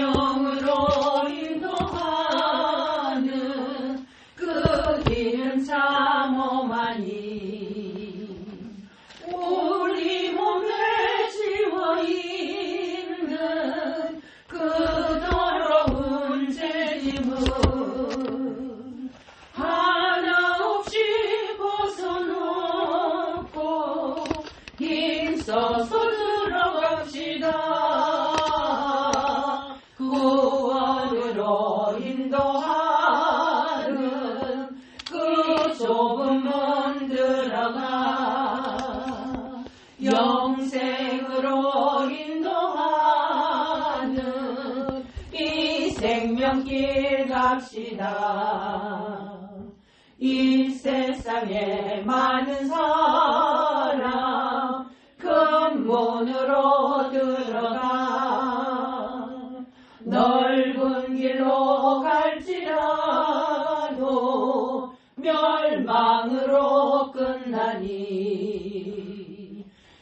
생명으로 인도하는 그 길은 참험하니 우리 몸에 지워있는 그 더러운 죄짐은 하나 없이 벗어놓고 힘써서 들어갑시다. 구원으로 인도하는 그 좁은 문 들어가 영생으로 인도하는 이 생명길 갑시다. 이 세상에 많은 사람 큰 문으로 들어가 넓은 길로 갈지라도 멸망으로 끝나니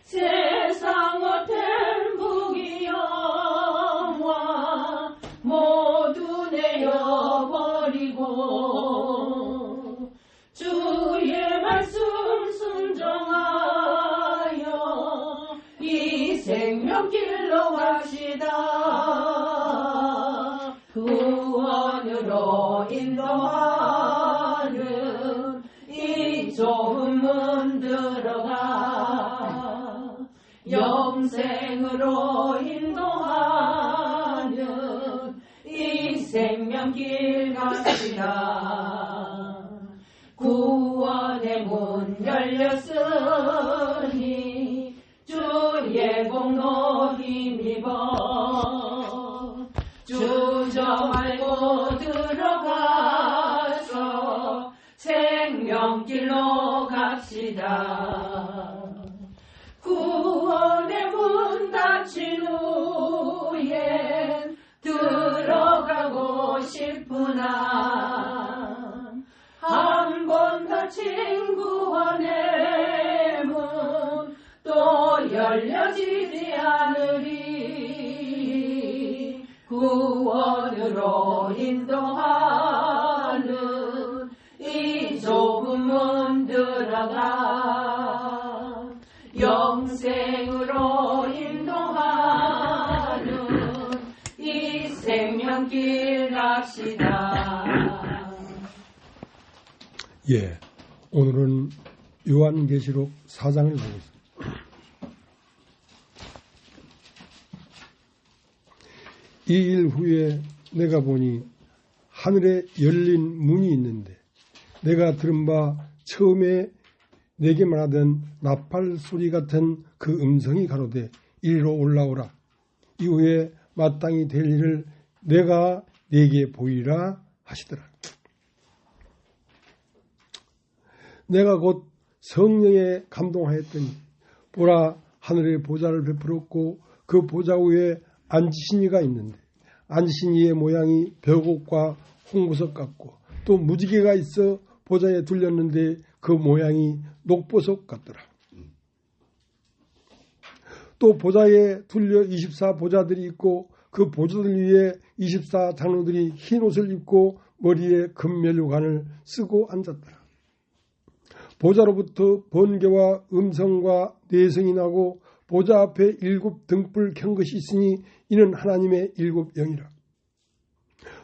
세상 어떤 무기영화 모두 내어버리고 주의 말씀 순종하여 이 생명길로 갑시다. 구원으로 인도하는 이 좁은 문 들어가 영생으로 인도하는 이 생명길 갑시다. 구원의 문 열렸으니 주의 공로 힘입어 주저 말고 들어가서 생명길로 갑시다. 구원의 문 닫힌 후엔 들어가고 싶으나 한 번 닫힌 구원의 문 또 열려지지 않으리. 구원으로 인도하는 이 좁은 문 들어가 영생으로 인도하는 이 생명길 갑시다. 예, 오늘은 요한계시록 4장을 보고 있습니다. 이 일 후에 내가 보니 하늘에 열린 문이 있는데 내가 들은 바 처음에 내게 말하던 나팔 소리 같은 그 음성이 가로되 이리로 올라오라. 이후에 마땅히 될 일을 내가 네게 보이라 하시더라. 내가 곧 성령에 감동하였더니 보라 하늘의 보좌를 베풀었고 그 보좌 위에 앉으신 이가 있는데 앉으신 이의 모양이 벽옥과 홍보석 같고 또 무지개가 있어 보좌에 둘렸는데 그 모양이 녹보석 같더라. 또 보좌에 둘려 24보좌들이 있고 그 보좌들 위에 24장로들이 흰 옷을 입고 머리에 금면류관을 쓰고 앉았더라. 보좌로부터 번개와 음성과 내성이 나고 보좌 앞에 7 등불 켠 것이 있으니 이는 하나님의 7 영이라.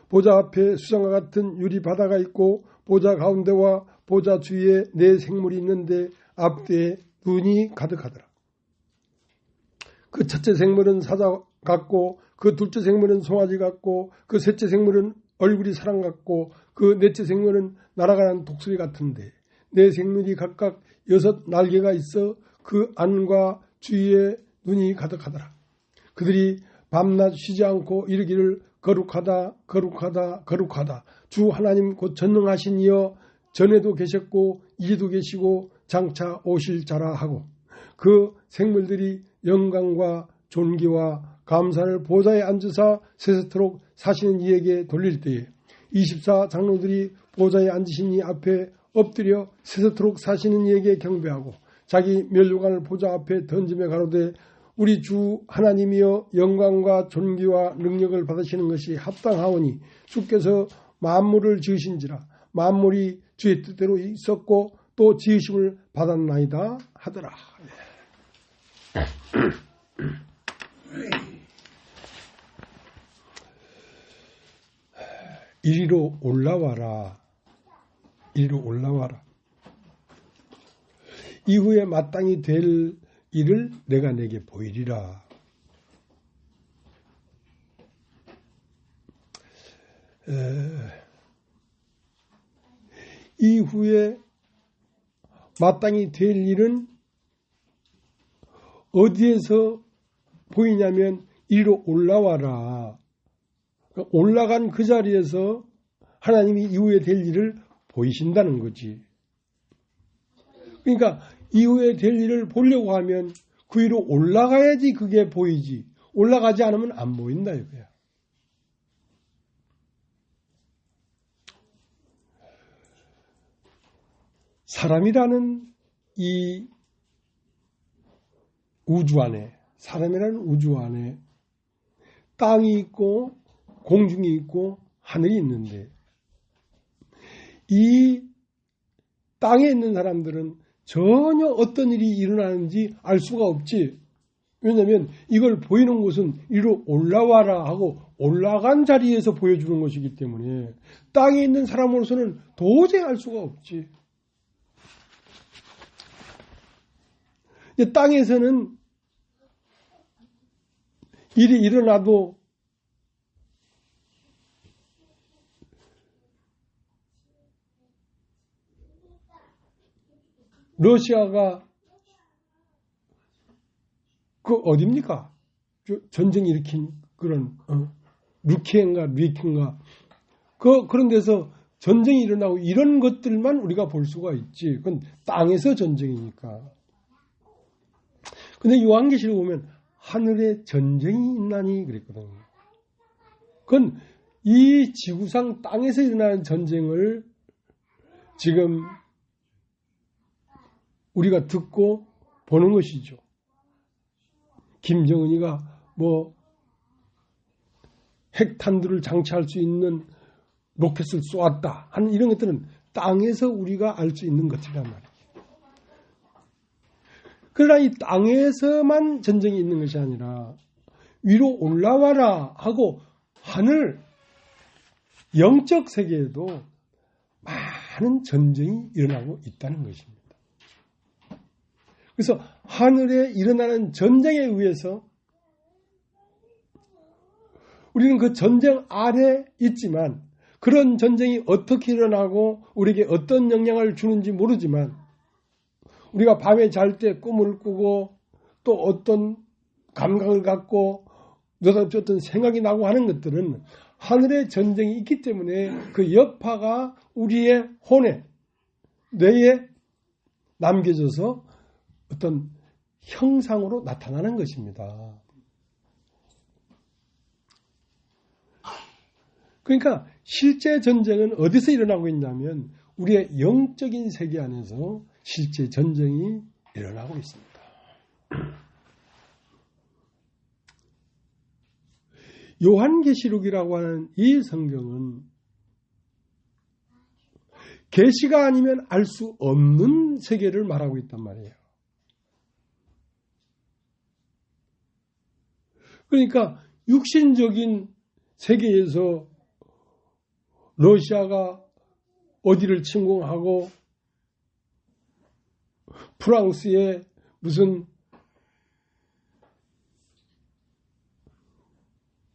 보좌 앞에 수정과 같은 유리 바다가 있고 보좌 가운데와 보좌 주위에 4 생물이 있는데 앞뒤에 눈이 가득하더라. 그 첫째 생물은 사자 같고 그 둘째 생물은 송아지 같고 그 셋째 생물은 얼굴이 사람 같고 그 넷째 생물은 날아가는 독수리 같은데 4 생물이 각각 6 날개가 있어 그 안과 주위에 눈이 가득하더라. 그들이 밤낮 쉬지 않고 이르기를 거룩하다 거룩하다 거룩하다 주 하나님 곧 전능하신 이여 전에도 계셨고 이제도 계시고 장차 오실 자라 하고 그 생물들이 영광과 존귀와 감사를 보좌에 앉으사 세세토록 사시는 이에게 돌릴 때에 24장로들이 보좌에 앉으신 이 앞에 엎드려 세세토록 사시는 이에게 경배하고 자기 면류관을 보좌 앞에 던지며 가로되 우리 주 하나님이여 영광과 존귀와 능력을 받으시는 것이 합당하오니 주께서 만물을 지으신지라 만물이 주의 뜻대로 있었고 또 지으심을 받았나이다 하더라. 이리로 올라와라. 이리로 올라와라. 이후에 마땅히 될 일을 내가 내게 보이리라. 이후에 마땅히 될 일은 어디에서 보이냐면 이리로 올라와라. 올라간 그 자리에서 하나님이 이후에 될 일을 보이신다는 거지. 그러니까 이후에 될 일을 보려고 하면 그 위로 올라가야지 그게 보이지. 올라가지 않으면 안 보인다 이거야. 사람이라는 이 우주 안에, 사람이라는 우주 안에 땅이 있고 공중이 있고 하늘이 있는데 이 땅에 있는 사람들은 전혀 어떤 일이 일어나는지 알 수가 없지. 왜냐하면 이걸 보이는 곳은 이리로 올라와라 하고 올라간 자리에서 보여주는 것이기 때문에 땅에 있는 사람으로서는 도저히 알 수가 없지. 땅에서는 일이 일어나도 러시아가 그 어딥니까? 전쟁 일으킨 그런 루키엔가 그런 데서 전쟁이 일어나고 이런 것들만 우리가 볼 수가 있지. 그건 땅에서 전쟁이니까. 근데 요한계시록 보면 하늘에 전쟁이 있나니 그랬거든요. 그건 이 지구상 땅에서 일어나는 전쟁을 지금 우리가 듣고 보는 것이죠. 김정은이가 핵탄두를 장치할 수 있는 로켓을 쏘았다 하는 이런 것들은 땅에서 우리가 알 수 있는 것이란 말이에요. 그러나 이 땅에서만 전쟁이 있는 것이 아니라 위로 올라와라 하고 하늘 영적 세계에도 많은 전쟁이 일어나고 있다는 것입니다. 그래서 하늘에 일어나는 전쟁에 의해서 우리는 그 전쟁 아래 있지만 그런 전쟁이 어떻게 일어나고 우리에게 어떤 영향을 주는지 모르지만 우리가 밤에 잘 때 꿈을 꾸고 또 어떤 감각을 갖고 느닷없이 어떤 생각이 나고 하는 것들은 하늘에 전쟁이 있기 때문에 그 여파가 우리의 혼에 뇌에 남겨져서 어떤 형상으로 나타나는 것입니다. 그러니까 실제 전쟁은 어디서 일어나고 있냐면 우리의 영적인 세계 안에서 실제 전쟁이 일어나고 있습니다. 요한계시록이라고 하는 이 성경은 계시가 아니면 알 수 없는 세계를 말하고 있단 말이에요. 그러니까 육신적인 세계에서 러시아가 어디를 침공하고 프랑스의 무슨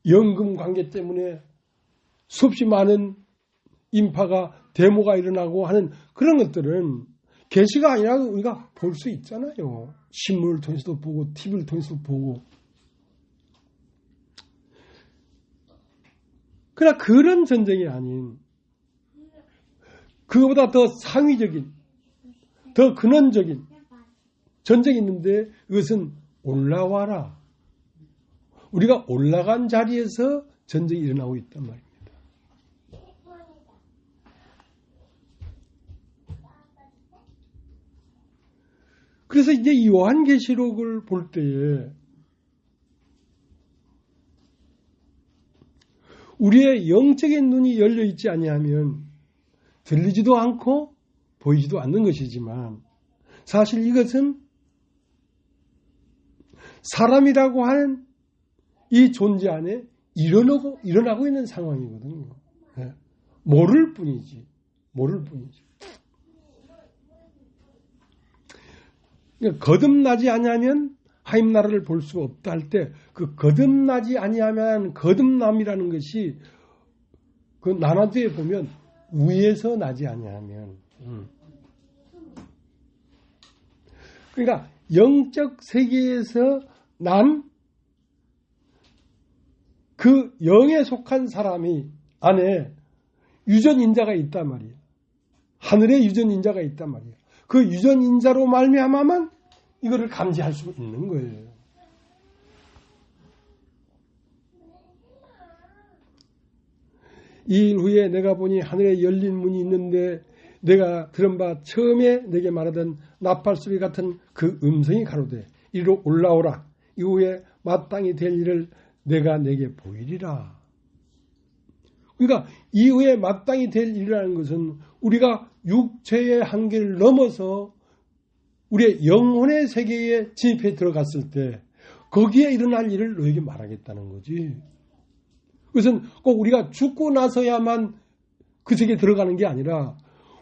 연금 관계 때문에 수없이 많은 인파가 데모가 일어나고 하는 그런 것들은 계시가 아니라도 우리가 볼 수 있잖아요. 신문을 통해서도 보고 TV를 통해서도 보고. 그러나 그런 전쟁이 아닌 그거보다 더 상위적인 더 근원적인 전쟁이 있는데 그것은 올라와라. 우리가 올라간 자리에서 전쟁이 일어나고 있단 말입니다. 그래서 이제 요한계시록을 볼 때에 우리의 영적인 눈이 열려 있지 아니하면 들리지도 않고 보이지도 않는 것이지만 사실 이것은 사람이라고 하는 이 존재 안에 일어나고 있는 상황이거든요. 네. 모를 뿐이지. 그러니까 거듭나지 아니하면 하나님 나라를 볼 수 없다 할 때 그 거듭나지 아니하면 거듭남이라는 것이 그 난화도에 보면 위에서 나지 아니하면 그러니까 영적 세계에서 난 그 영에 속한 사람이 안에 유전인자가 있단 말이에요. 하늘에 유전인자가 있단 말이에요. 그 유전인자로 말미암아만 이거를 감지할 수 있는 거예요. 이 일 후에 내가 보니 하늘에 열린 문이 있는데 내가 들은 바 처음에 내게 말하던 나팔소리 같은 그 음성이 가로되 이리로 올라오라. 이후에 마땅히 될 일을 내가 내게 보이리라. 그러니까 이후에 마땅히 될 일이라는 것은 우리가 육체의 한계를 넘어서 우리의 영혼의 세계에 진입해 들어갔을 때 거기에 일어날 일을 너에게 말하겠다는 거지. 그것은 꼭 우리가 죽고 나서야만 그 세계에 들어가는 게 아니라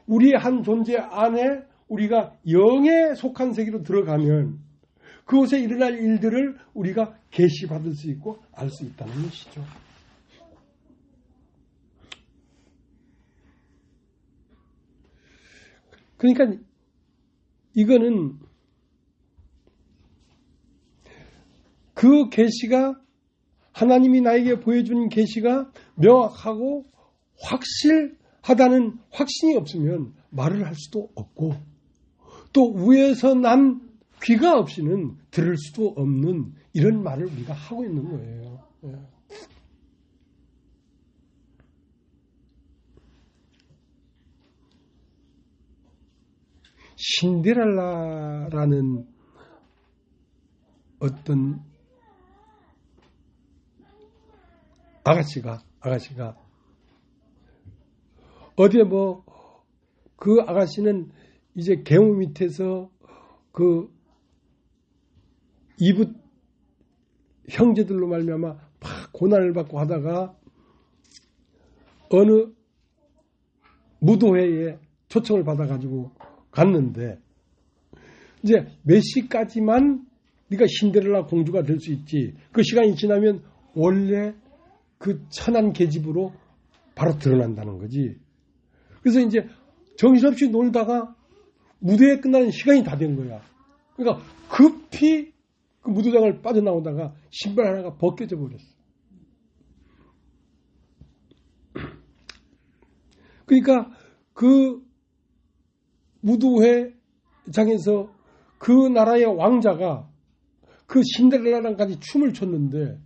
우리의 한 존재 안에 우리가 영에 속한 세계로 들어가면 그곳에 일어날 일들을 우리가 계시받을 수 있고 알 수 있다는 것이죠. 그러니까 이거는 그 계시가 하나님이 나에게 보여준 계시가 명확하고 확실하다는 확신이 없으면 말을 할 수도 없고 또 위에서 난 귀가 없이는 들을 수도 없는 이런 말을 우리가 하고 있는 거예요. 신데렐라라는 어떤 아가씨가 어디에 그 아가씨는 이제 계무 밑에서 그 이붓 형제들로 말미암아 막 고난을 받고 하다가 어느 무도회에 초청을 받아가지고 갔는데 이제 몇 시까지만 네가 신데렐라 공주가 될 수 있지. 그 시간이 지나면 원래 그 천한 계집으로 바로 드러난다는 거지. 그래서 이제 정신없이 놀다가 무대에 끝나는 시간이 다 된 거야. 그러니까 급히 그 무도장을 빠져나오다가 신발 하나가 벗겨져 버렸어. 그러니까 그 무도회장에서 그 나라의 왕자가 그 신데렐라랑 같이 춤을 췄는데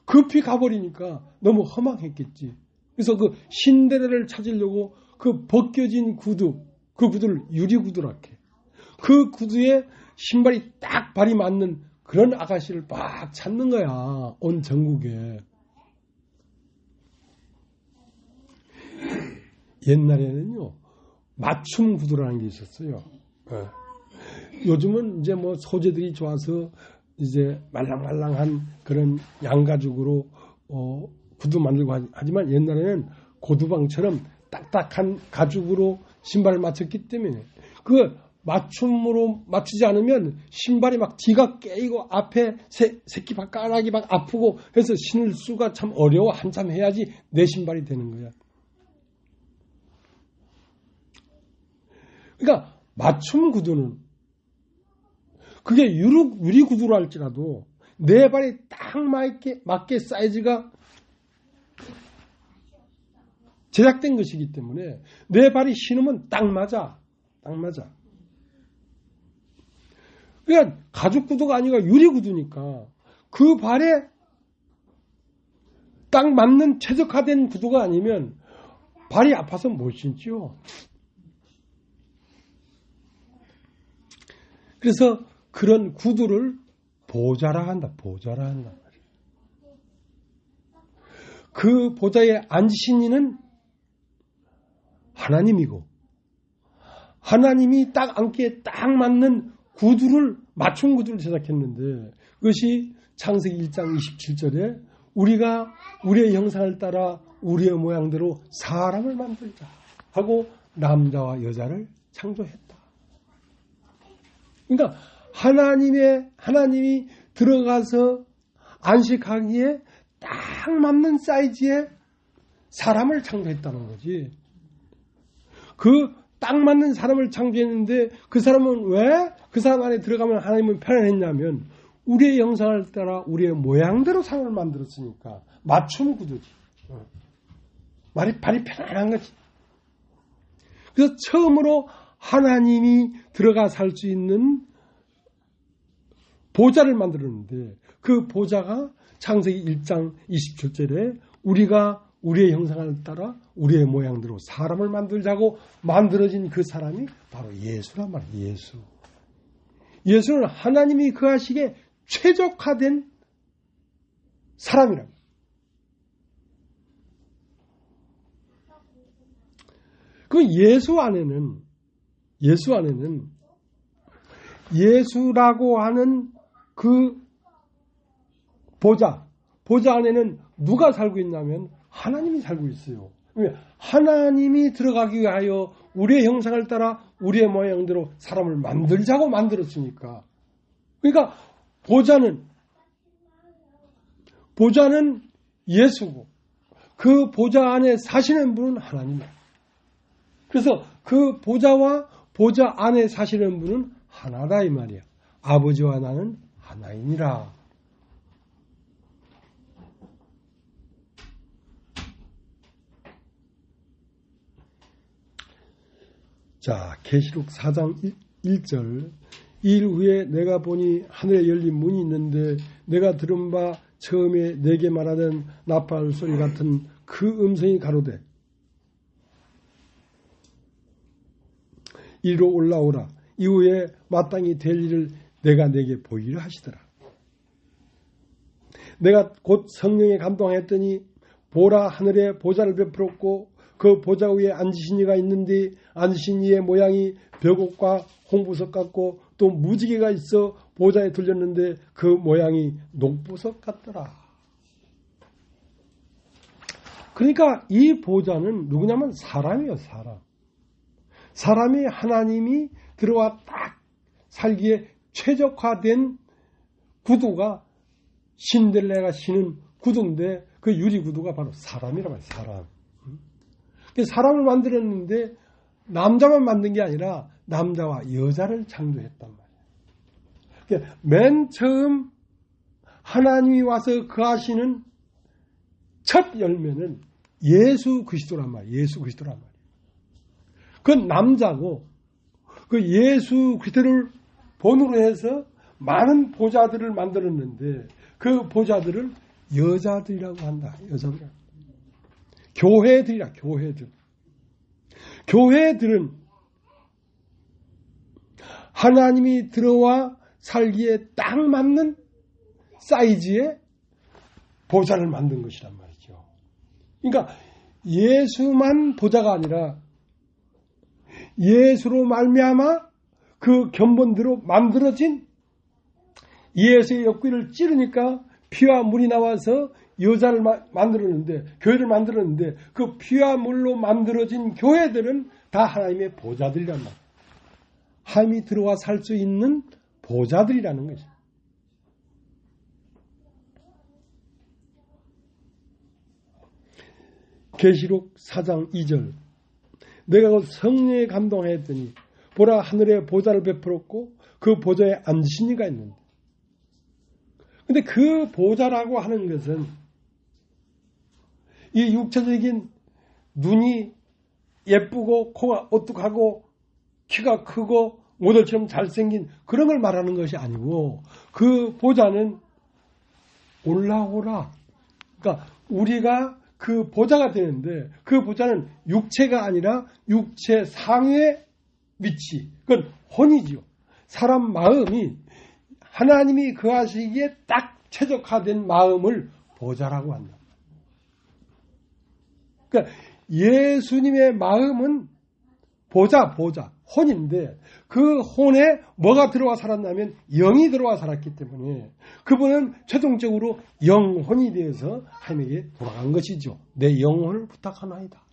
급히 가버리니까 너무 허망했겠지. 그래서 그 신데렐라를 찾으려고 그 벗겨진 구두, 그 구두를 유리구두라게 그 구두에 신발이 딱 발이 맞는 그런 아가씨를 막 찾는 거야. 온 전국에. 옛날에는요. 맞춤 구두라는 게 있었어요. 요즘은 이제 소재들이 좋아서 이제 말랑말랑한 그런 양가죽으로 구두 만들고 하지만 옛날에는 고두방처럼 딱딱한 가죽으로 신발을 맞췄기 때문에 그 맞춤으로 맞추지 않으면 신발이 막 뒤가 깨이고 앞에 새끼발가락이 막 아프고 해서 신을 수가 참 어려워. 한참 해야지 내 신발이 되는 거야. 그러니까 맞춤 구두는 그게 유리 구두로 할지라도 내 발이 딱 맞게 사이즈가 제작된 것이기 때문에 내 발이 신으면 딱 맞아. 그러니까 가죽 구두가 아니라 유리 구두니까 그 발에 딱 맞는 최적화된 구두가 아니면 발이 아파서 못 신지요. 그래서 그런 구두를 보좌라 한다. 그 보좌에 앉으신 이는 하나님이고 하나님이 딱 앉기에 딱 맞는 구두를 맞춤 구두를 제작했는데 그것이 창세기 1장 27절에 우리가 우리의 형상을 따라 우리의 모양대로 사람을 만들자 하고 남자와 여자를 창조했다. 그러니까 하나님이 들어가서 안식하기에 딱 맞는 사이즈의 사람을 창조했다는 거지. 그 딱 맞는 사람을 창조했는데 그 사람은 왜 그 사람 안에 들어가면 하나님은 편안했냐면 우리의 형상을 따라 우리의 모양대로 사람을 만들었으니까 맞춤 구조지. 발이 편안한 거지. 그래서 처음으로 하나님이 들어가 살 수 있는 보좌를 만들었는데 그 보좌가 창세기 1장 27절에 우리가 우리의 형상을 따라 우리의 모양대로 사람을 만들자고 만들어진 그 사람이 바로 예수란 말이에요. 예수. 예수는 하나님이 그 하시기에 최적화된 사람이랍니다. 그 예수 안에는 예수라고 하는 그 보좌 안에는 누가 살고 있냐면 하나님이 살고 있어요. 하나님이 들어가기 위하여 우리의 형상을 따라 우리의 모양대로 사람을 만들자고 만들었으니까. 그러니까 보좌는 예수고 그 보좌 안에 사시는 분은 하나님이에요. 그래서 그 보좌와 보좌 안에 사시는 분은 하나다 이 말이야. 아버지와 나는 하나이니라. 자, 계시록 4장 1절. 이일 후에 내가 보니 하늘에 열린 문이 있는데 내가 들은 바 처음에 내게 말하던 나팔 소리 같은 그 음성이 가로되 이리로 올라오라. 이후에 마땅히 될 일을 내가 내게 보이라 하시더라. 내가 곧 성령에 감동하였더니 보라 하늘에 보좌를 베풀었고 그 보좌 위에 앉으신 이가 있는데 앉으신 이의 모양이 벽옥과 홍보석 같고 또 무지개가 있어 보좌에 들렸는데 그 모양이 녹보석 같더라. 그러니까 이 보좌는 누구냐면 사람이에요. 사람이 하나님이 들어와 딱 살기에 최적화된 구두가 신들레가 신은 구두인데 그 유리 구두가 바로 사람이란 말이에요. 사람. 사람을 만들었는데 남자만 만든 게 아니라 남자와 여자를 창조했단 말이에요. 맨 처음 하나님이 와서 거하시는 첫 열매는 예수 그리스도란 말이에요. 예수 그리스도란 말이에요. 그건 남자고 그 예수 그리스도를 본으로 해서 많은 보좌들을 만들었는데 그 보좌들을 여자들이라고 한다. 여자들. 교회들이라. 교회들은 하나님이 들어와 살기에 딱 맞는 사이즈의 보좌를 만든 것이란 말이죠. 그러니까 예수만 보좌가 아니라 예수로 말미암아 그 견본대로 만들어진 예수의 역귀를 찌르니까 피와 물이 나와서 여자를 만들었는데 교회를 만들었는데 그 피와 물로 만들어진 교회들은 다 하나님의 보좌들이란 말이에요. 하나님이 들어와 살 수 있는 보좌들이라는 거죠. 계시록 4장 2절 내가 곧 성령에 감동하였더니 보라 하늘에 보좌를 베풀었고 그 보좌에 앉으신 이가 있는데 근데 그 보좌라고 하는 것은 이 육체적인 눈이 예쁘고 코가 오뚝하고 키가 크고 모델처럼 잘생긴 그런 걸 말하는 것이 아니고 그 보좌는 올라오라. 그러니까 우리가 그 보좌가 되는데 그 보좌는 육체가 아니라 육체 상의 위치. 그건 혼이지요. 사람 마음이 하나님이 그 하시기에 딱 최적화된 마음을 보좌라고 한다. 그러니까 예수님의 마음은 보좌, 혼인데 그 혼에 뭐가 들어와 살았냐면 영이 들어와 살았기 때문에 그분은 최종적으로 영혼이 되어서 하나님에게 돌아간 것이죠. 내 영혼을 부탁하나이다.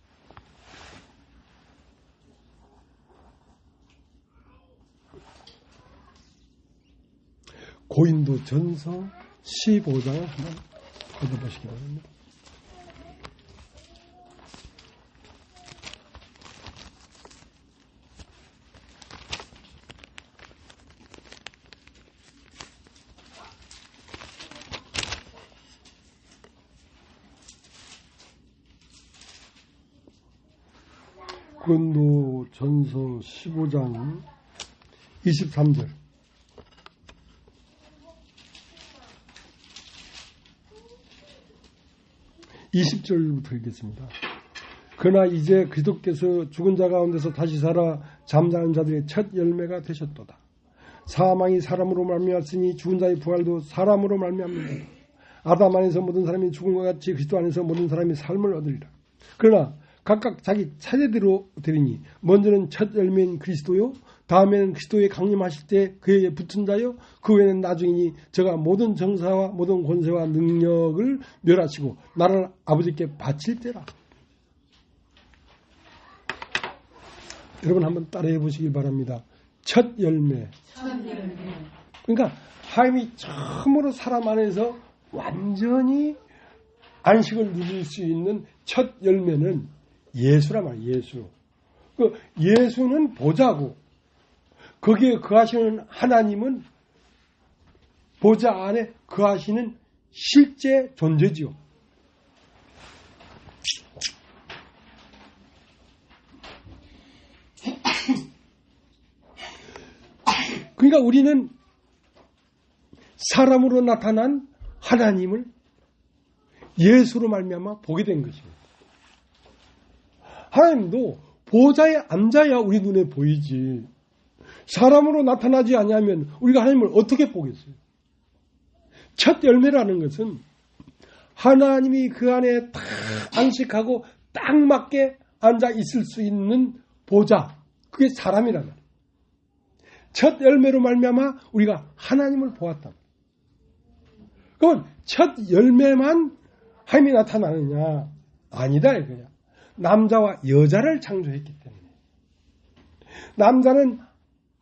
고린도전서 15장을 한번 읽어보시기 바랍니다. 고린도전서 15장 23절 20절부터 읽겠습니다. 그러나 이제 그리스도께서 죽은 자 가운데서 다시 살아 잠자는 자들의 첫 열매가 되셨도다. 사망이 사람으로 말미암았으니 죽은 자의 부활도 사람으로 말미암는다. 아담 안에서 모든 사람이 죽은 것 같이 그리스도 안에서 모든 사람이 삶을 얻으리라. 그러나 각각 자기 차례대로 되리니 먼저는 첫 열매인 그리스도요, 다음에는 그리스도의 강림하실 때 그에게 붙은 자요, 그 후에는 나중이니 저가 모든 정사와 모든 권세와 능력을 멸하시고 나를 아버지께 바칠 때라. 여러분 한번 따라해 보시기 바랍니다. 첫 열매. 그러니까 하나님이 처음으로 사람 안에서 완전히 안식을 누릴 수 있는 첫 열매는 예수란 말이에요. 예수. 그 예수는 보좌고 거기에 거하시는 하나님은 보좌 안에 거하시는 실제 존재지요. 그러니까 우리는 사람으로 나타난 하나님을 예수로 말미암아 보게 된 것입니다. 하나님도 보좌에 앉아야 우리 눈에 보이지. 사람으로 나타나지 않으면 우리가 하나님을 어떻게 보겠어요? 첫 열매라는 것은 하나님이 그 안에 딱 안식하고 딱 맞게 앉아 있을 수 있는 보좌. 그게 사람이란 말이에요. 첫 열매로 말미암아 우리가 하나님을 보았다. 그건 첫 열매만 하나님이 나타나느냐? 아니다 이거야. 남자와 여자를 창조했기 때문에. 남자는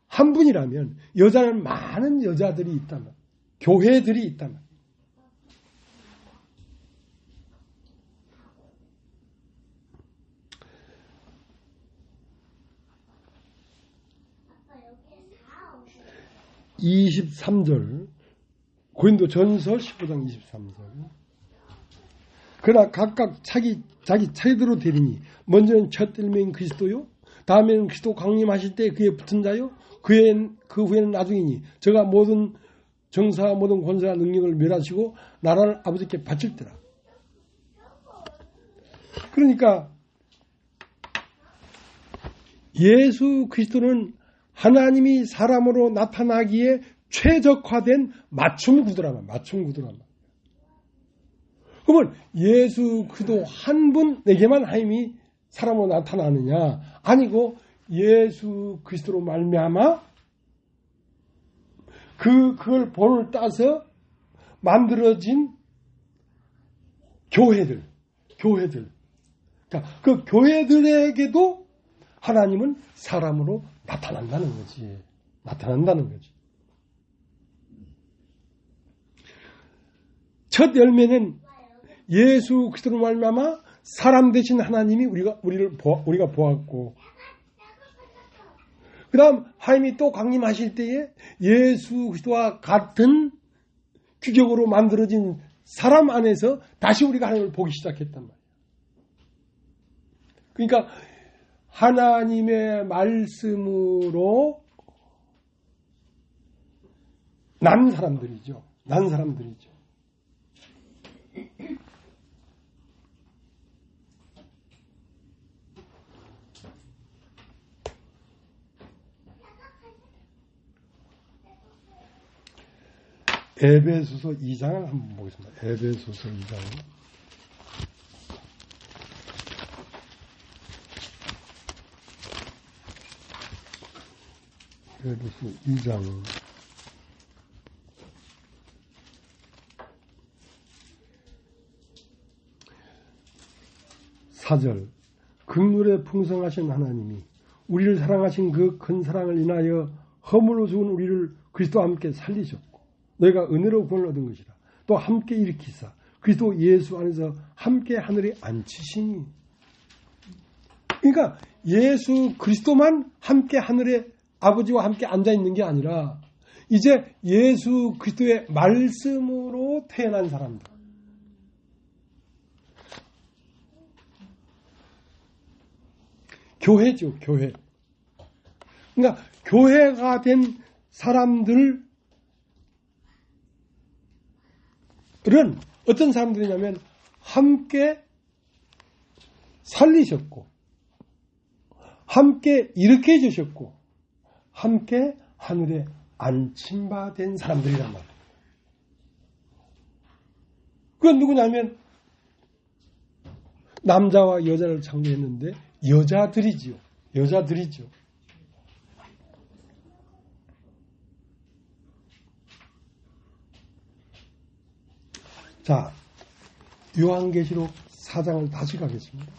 한 분이라면 여자는 많은 여자들이 있다면, 교회들이 있다면. (23절) 고린도전서 15장 23절. 그러나 각각 자기 차례대로 되리니 먼저는 첫 열매인 그리스도요, 다음에는 그리스도 강림하실 때 그에 붙은 자요, 그 후에는 나중이니 저가 모든 정사와 모든 권세와 능력을 멸하시고 나라를 아버지께 바칠 때라. 그러니까 예수 그리스도는 하나님이 사람으로 나타나기에 최적화된 맞춤 구도란 말이에요. 그러면 예수 그리스도 한 분에게만 하나님이 사람으로 나타나느냐? 아니고 예수 그리스도로 말미암아 그걸 본을 따서 만들어진 교회들. 그러니까 그 교회들에게도 하나님은 사람으로 나타난다는 거지. 첫 열매는 예수 그리스도로 말미암아 사람 되신 하나님이 우리가 보았고, 그 다음 하나님이 또 강림하실 때에 예수 그리스도와 같은 규격으로 만들어진 사람 안에서 다시 우리가 하나님을 보기 시작했단 말이에요. 그러니까 하나님의 말씀으로 난 사람들이죠. 에베소서 2장을 한번 보겠습니다. 에베소서 2장. 에베소 2장 4절 긍휼에 풍성하신 하나님이 우리를 사랑하신 그 큰 사랑을 인하여 허물로 죽은 우리를 그리스도와 함께 살리셨고 너희가 은혜로 구원을 얻은 것이라. 또 함께 일으키사 그리스도 예수 안에서 함께 하늘에 앉히시니. 그러니까 예수 그리스도만 함께 하늘에 아버지와 함께 앉아있는 게 아니라 이제 예수 그리스도의 말씀으로 태어난 사람들, 교회죠, 교회. 그러니까 교회가 된 사람들은 어떤 사람들이냐면 함께 살리셨고 함께 일으켜 주셨고 함께 하늘에 안침받은 사람들이란 말이에요. 그건 누구냐면 남자와 여자를 창조했는데 여자들이죠. 자, 요한계시록 4장을 다시 가겠습니다.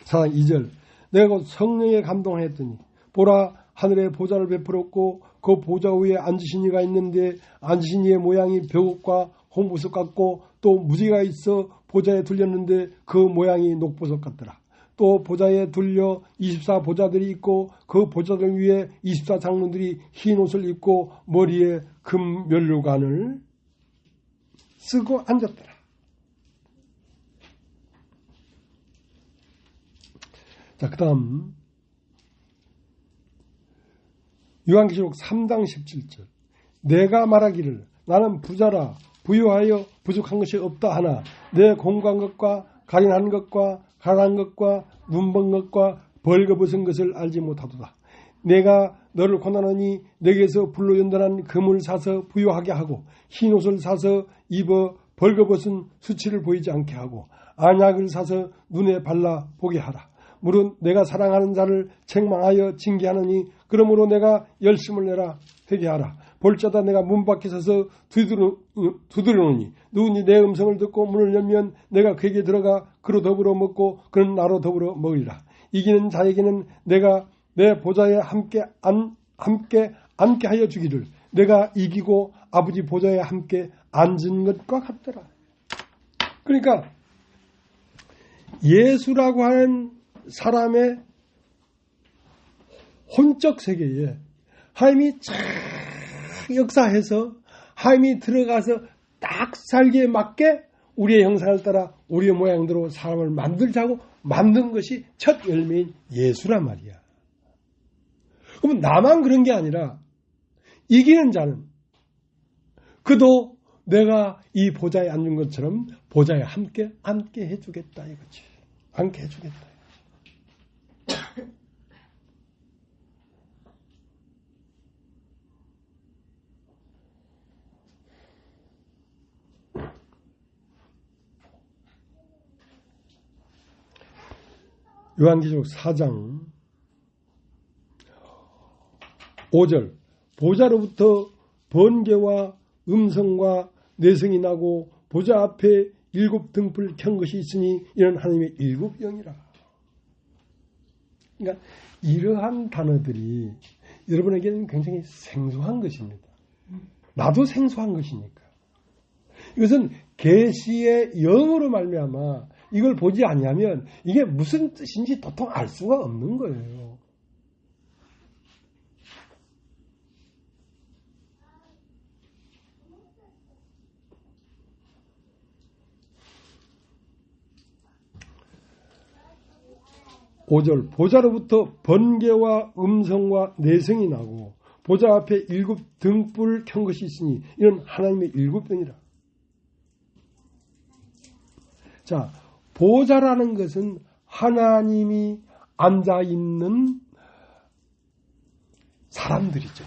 4장 2절 내가 곧 성령에 감동하였더니 보라 하늘에 보좌를 베풀었고 그 보좌 위에 앉으신 이가 있는데 앉으신 이의 모양이 벽옥과 홍보석 같고 또 무지개가 있어 보좌에 둘렸는데 그 모양이 녹보석 같더라. 또 보좌에 둘려 24 보좌들이 있고 그 보좌들 위에 24 장로들이 흰 옷을 입고 머리에 금 면류관을 쓰고 앉았더라. 자, 그 다음 요한계시록 3장 17절 내가 말하기를 나는 부자라 부유하여 부족한 것이 없다 하나 내 공고한 것과 가련한 것과 가난한 것과 눈먼 것과 벌거벗은 것을 알지 못하도다. 내가 너를 고난하니 내게서 불로 연단한 금을 사서 부유하게 하고 흰 옷을 사서 입어 벌거벗은 수치를 보이지 않게 하고 안약을 사서 눈에 발라 보게 하라. 물은 내가 사랑하는 자를 책망하여 징계하느니 그러므로 내가 열심을 내라 되게 하라. 볼자다 내가 문 밖에 서서 두드리노니 누구니 내 음성을 듣고 문을 열면 내가 그에게 들어가 그로 더불어 먹고 그는 나로 더불어 먹으리라. 이기는 자에게는 내가 내 보좌에 함께 앉게 하여 주기를 내가 이기고 아버지 보좌에 함께 앉은 것과 같더라. 그러니까 예수라고 하는 사람의 혼적 세계에 하나님이 쫙 역사해서 하나님이 들어가서 딱 살기에 맞게 우리의 형상을 따라 우리의 모양대로 사람을 만들자고 만든 것이 첫 열매인 예수란 말이야. 그럼 나만 그런 게 아니라 이기는 자는 그도 내가 이 보좌에 앉은 것처럼 보좌에 함께 해주겠다 이거지. 함께 해주겠다. 요한계시록 4장 5절 보좌로부터 번개와 음성과 내성이 나고 보좌 앞에 7 등불 켠 것이 있으니 이는 하나님의 7 영이라. 그러니까 이러한 단어들이 여러분에게는 굉장히 생소한 것입니다. 나도 생소한 것이니까. 이것은 계시의 영으로 말미암아 이걸 보지 않으면 이게 무슨 뜻인지 도통 알 수가 없는 거예요. (5절) 보좌로부터 번개와 음성과 내성이 나고 보좌 앞에 7 등불 켠 것이 있으니 이는 하나님의 7 영이라. 자, 보좌라는 것은 하나님이 앉아있는 사람들이죠.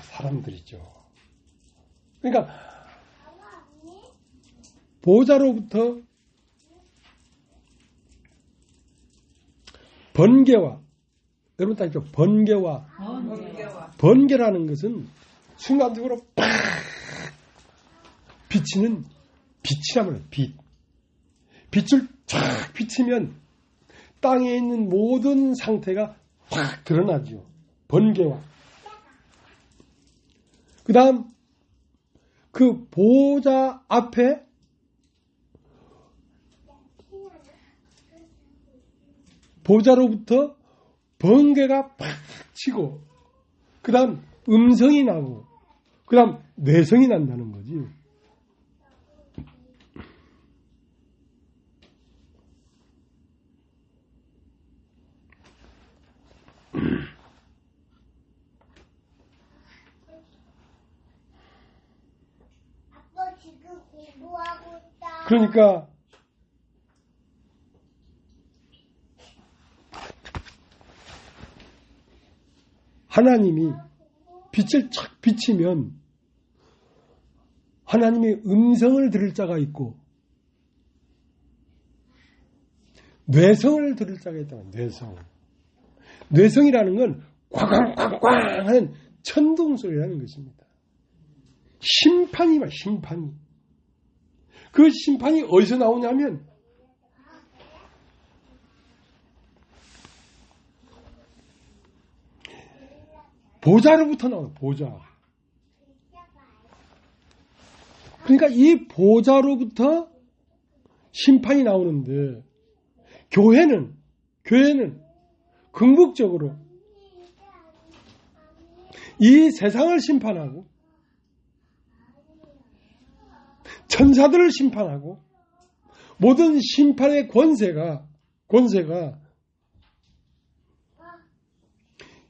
그러니까 보좌로부터 번개와, 여러분 딱 있죠. 번개와. 번개라는 것은 순간적으로 팍 비치는 빛이라면 빛. 빛을 쫙 비치면 땅에 있는 모든 상태가 확 드러나죠. 번개와. 그 다음 그 보호자 앞에 보호자로부터 번개가 팍 치고 그 다음 음성이 나고 그 다음 내성이 난다는 거지. 아빠 지금 공부하고 있다. 그러니까 하나님이 빛을 착 비치면 하나님의 음성을 들을 자가 있고 뇌성을 들을 자가 있다면 뇌성. 뇌성이라는 건 꽝꽝꽝꽝 하는 천둥소리라는 것입니다. 심판이다, 심판이. 그 심판이 어디서 나오냐면 보좌로부터 나와요. 보좌. 그러니까 이 보좌로부터 심판이 나오는데 교회는 궁극적으로 이 세상을 심판하고 천사들을 심판하고 모든 심판의 권세가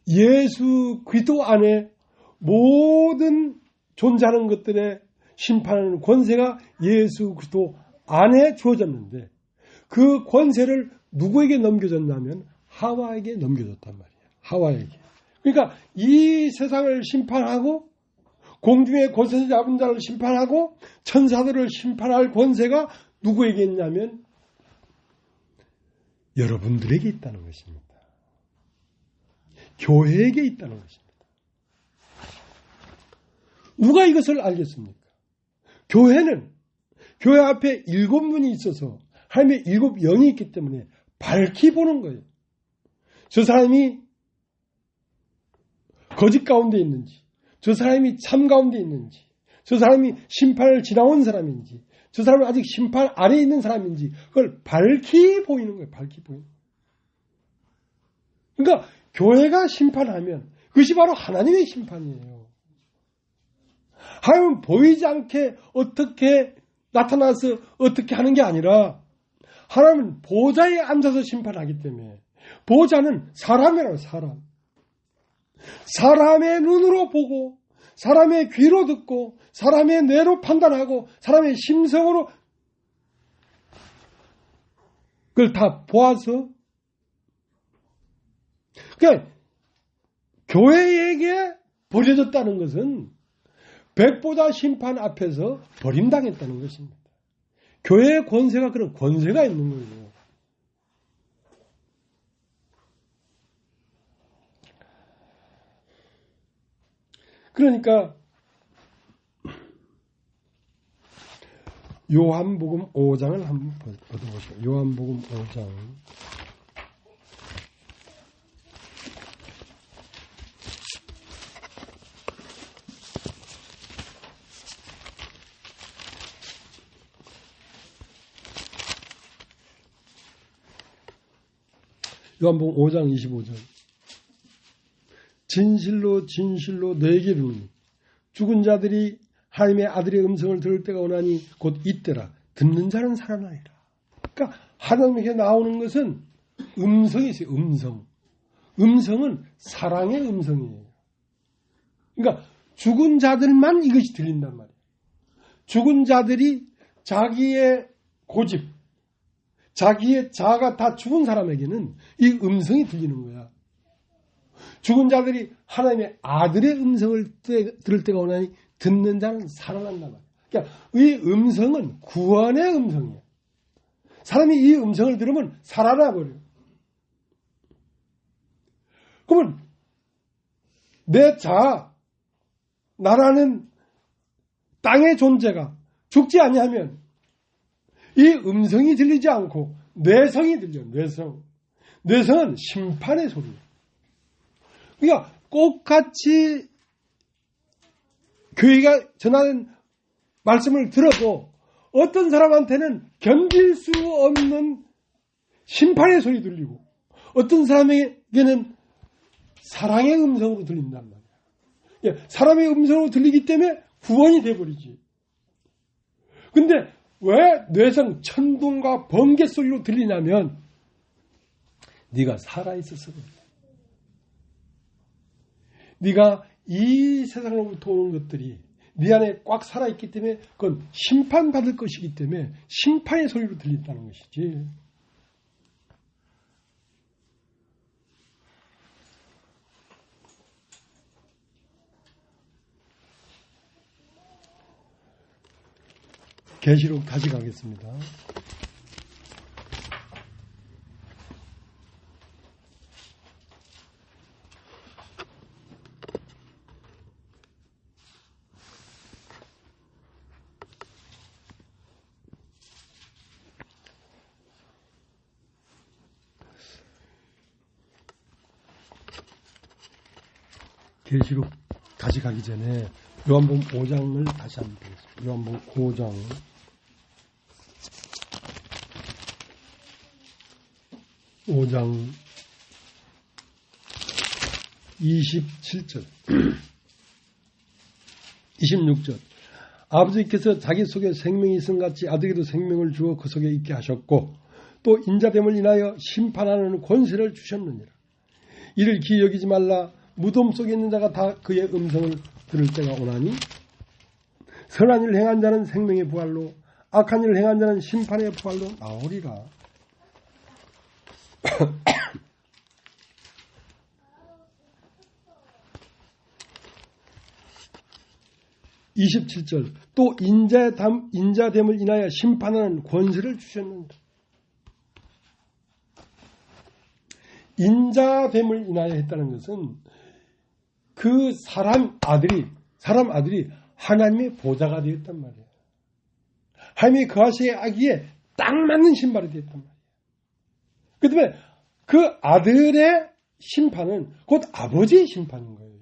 예수 그리스도 안에 모든 존재하는 것들의 심판하는 권세가 예수 그리스도 안에 주어졌는데 그 권세를 누구에게 넘겨졌냐면 하와에게 넘겨졌단 말이에요. 하와에게. 그러니까 이 세상을 심판하고 공중의 권세 잡은 자를 심판하고 천사들을 심판할 권세가 누구에게 있냐면 여러분들에게 있다는 것입니다. 교회에게 있다는 것입니다. 누가 이것을 알겠습니까? 교회는 교회 앞에 7문이 있어서 하나님의 7영이 있기 때문에 밝히 보는 거예요. 저 사람이 거짓 가운데 있는지, 저 사람이 참 가운데 있는지, 저 사람이 심판을 지나온 사람인지, 저 사람은 아직 심판 아래에 있는 사람인지 그걸 밝히 보이는 거예요. 밝히 보이는 거예요. 그러니까 교회가 심판하면 그것이 바로 하나님의 심판이에요. 하나님은 보이지 않게 어떻게 나타나서 어떻게 하는 게 아니라 하나님은 보좌에 앉아서 심판하기 때문에 보좌는 사람이라고 사람. 사람의 눈으로 보고 사람의 귀로 듣고 사람의 뇌로 판단하고 사람의 심성으로 그걸 다 보아서 그러니까 교회에게 버려졌다는 것은 백보자 심판 앞에서 버림당했다는 것입니다. 교회의 권세가 그런 권세가 있는 거예요. 그러니까 요한복음 5장을 한번 보시죠. 요한복음 5장. 요한복음 5장 25절. 진실로 진실로 너에게 이르노니 죽은 자들이 하나님의 아들의 음성을 들을 때가 오나니 곧 이때라. 듣는 자는 살아나리라. 그러니까 하나님에게 나오는 것은 음성이 있어요. 음성. 음성은 사랑의 음성이에요. 그러니까 죽은 자들만 이것이 들린단 말이에요. 죽은 자들이 자기의 고집, 자기의 자아가 다 죽은 사람에게는 이 음성이 들리는 거야. 죽은 자들이 하나님의 아들의 음성을 들을 때가 오나니 듣는 자는 살아난단 말이야. 그러니까 이 음성은 구원의 음성이야. 사람이 이 음성을 들으면 살아나 버려요. 그러면 내 자아, 나라는 땅의 존재가 죽지 아니하면 이 음성이 들리지 않고 뇌성이 들려. 뇌성은 심판의 소리예요. 그러니까 똑같이 교회가 전하는 말씀을 들어도 어떤 사람한테는 견딜 수 없는 심판의 소리 들리고 어떤 사람에게는 사랑의 음성으로 들린단 말이야. 사람의 음성으로 들리기 때문에 구원이 돼버리지. 근데 왜 뇌성, 천둥과 번개 소리로 들리냐면 네가 살아있어서 그래. 네가 이 세상으로부터 오는 것들이 네 안에 꽉 살아있기 때문에 그건 심판받을 것이기 때문에 심판의 소리로 들린다는 것이지. 계시록 다시 가겠습니다. 계시록 다시 가기 전에 요한복음 5장을 다시 한번 보겠습니다. 요한복음 5장 5장 27절 26절 아버지께서 자기 속에 생명이 있음 같이 아들에게도 생명을 주어 그 속에 있게 하셨고 또 인자됨을 인하여 심판하는 권세를 주셨느니라. 이를 기이 여기지 말라. 무덤 속에 있는 자가 다 그의 음성을 들을 때가 오나니 선한 일을 행한 자는 생명의 부활로 악한 일을 행한 자는 심판의 부활로 나오리라. 27절 또 인자됨을 인하여 심판하는 권세를 주셨는데 인자됨을 인하여 했다는 것은 그 사람 아들이 하나님의 보좌가 되었단 말이에요. 하나님이 그 하시기에 딱 맞는 신발이 되었단 말이에요. 그 다음에 그 아들의 심판은 곧 아버지의 심판인 거예요.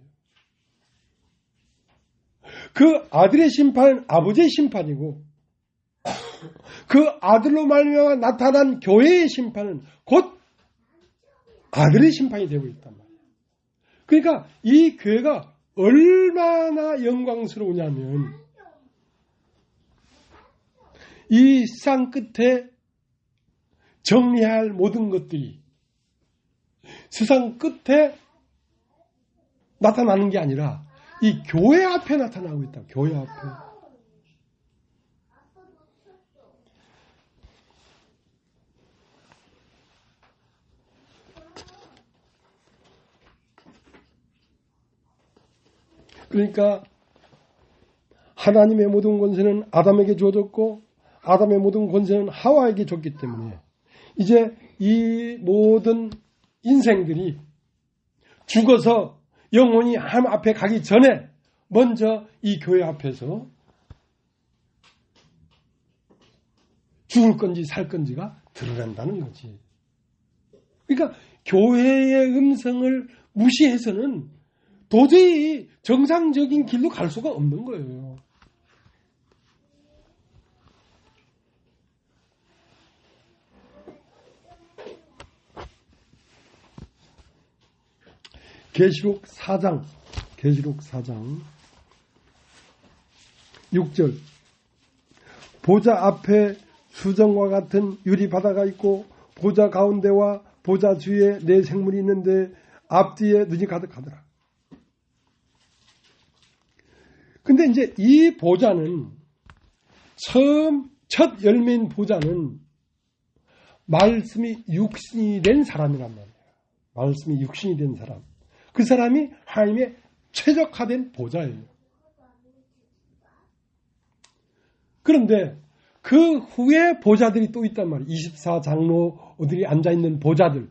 그 아들의 심판은 아버지의 심판이고 그 아들로 말미암아 나타난 교회의 심판은 곧 아들의 심판이 되고 있단 말이에요. 그러니까 이 교회가 얼마나 영광스러우냐면 이 세상 끝에 정리해야 할 모든 것들이 세상 끝에 나타나는 게 아니라 이 교회 앞에 나타나고 있다. 교회 앞에. 그러니까 하나님의 모든 권세는 아담에게 주어졌고 아담의 모든 권세는 하와에게 줬기 때문에 이제 이 모든 인생들이 죽어서 영혼이 하나님 앞에 가기 전에 먼저 이 교회 앞에서 죽을 건지 살 건지가 드러난다는 거지. 그러니까 교회의 음성을 무시해서는 도저히 정상적인 길로 갈 수가 없는 거예요. 계시록 4장 6절 보좌 앞에 수정과 같은 유리 바다가 있고 보좌 가운데와 보좌 주위에 네 생물이 있는데 앞뒤에 눈이 가득하더라. 근데 이제 이 보좌는 첫 열매인 보좌는 말씀이 육신이 된 사람이란 말이에요. 말씀이 육신이 된 사람. 그 사람이 하나님의 최적화된 보좌예요. 그런데 그 후에 보좌들이 또 있단 말이에요. 24장로들이 앉아있는 보좌들.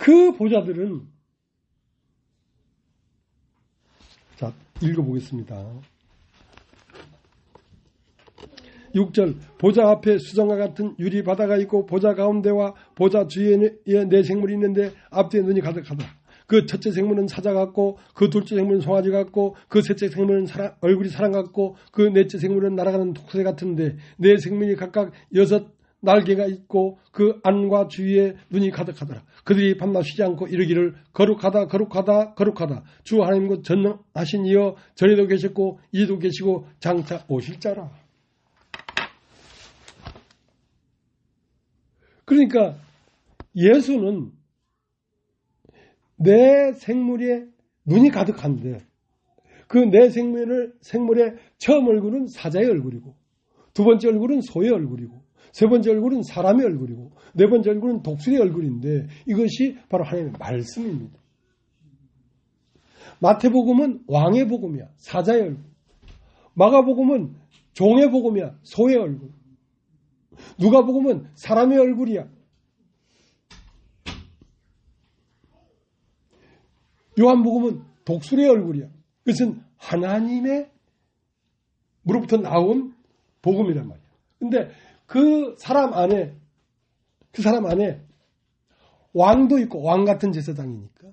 그 보좌들은, 자, 읽어보겠습니다. 6절, 보좌 앞에 수정과 같은 유리 바다가 있고 보좌 가운데와 보좌 주위에 네 생물이 있는데 앞뒤에 눈이 가득하다. 그 첫째 생물은 사자 같고 그 둘째 생물은 송아지 같고 그 셋째 생물은 얼굴이 사람 같고 그 넷째 생물은 날아가는 독새 같은데 네 생물이 각각 6 날개가 있고 그 안과 주위에 눈이 가득하더라. 그들이 밤낮 쉬지 않고 이르기를 거룩하다 거룩하다 거룩하다 주 하나님 곧 전능하신 이여 전에도 계셨고 이제도 계시고 장차 오실 자라. 그러니까 예수는 내 생물에 눈이 가득한데 그 내 생물의 처음 얼굴은 사자의 얼굴이고 두 번째 얼굴은 소의 얼굴이고 세 번째 얼굴은 사람의 얼굴이고 네 번째 얼굴은 독수리의 얼굴인데 이것이 바로 하나님의 말씀입니다. 마태복음은 왕의 복음이야. 사자의 얼굴. 마가복음은 종의 복음이야. 소의 얼굴. 누가복음은 사람의 얼굴이야. 요한복음은 독수리의 얼굴이야. 그것은 하나님의 무로부터 나온 복음이란 말이야. 근데 그 사람 안에 왕도 있고 왕 같은 제사장이니까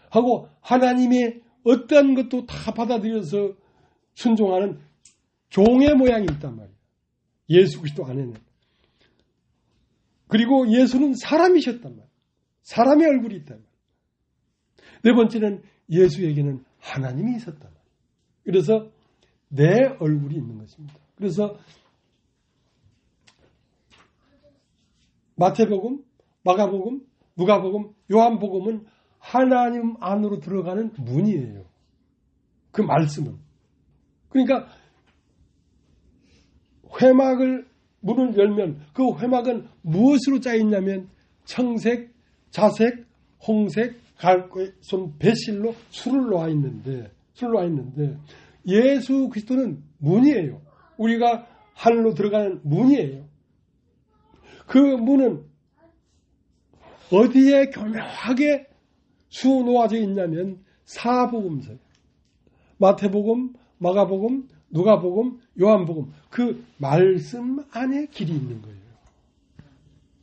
하고 하나님의 어떠한 것도 다 받아들여서 순종하는 종의 모양이 있단 말이야. 예수 그리스도 안에는. 그리고 예수는 사람이셨단 말이야. 사람의 얼굴이 있단 말이야. 네 번째는 예수에게는 하나님이 있었단 말이야. 그래서 내 얼굴이 있는 것입니다. 그래서 마태복음, 마가복음, 누가복음, 요한복음은 하나님 안으로 들어가는 문이에요. 그 말씀은. 그러니까 문을 열면 그 회막은 무엇으로 짜있냐면 청색, 자색, 홍색, 갈손, 배실로 술을 놓아 있는데 예수 그리스도는 문이에요. 우리가 하늘로 들어가는 문이에요. 그 문은 어디에 교묘하게 수놓아져 있냐면 사복음서예요. 마태복음, 마가복음, 누가복음, 요한복음 그 말씀 안에 길이 있는 거예요.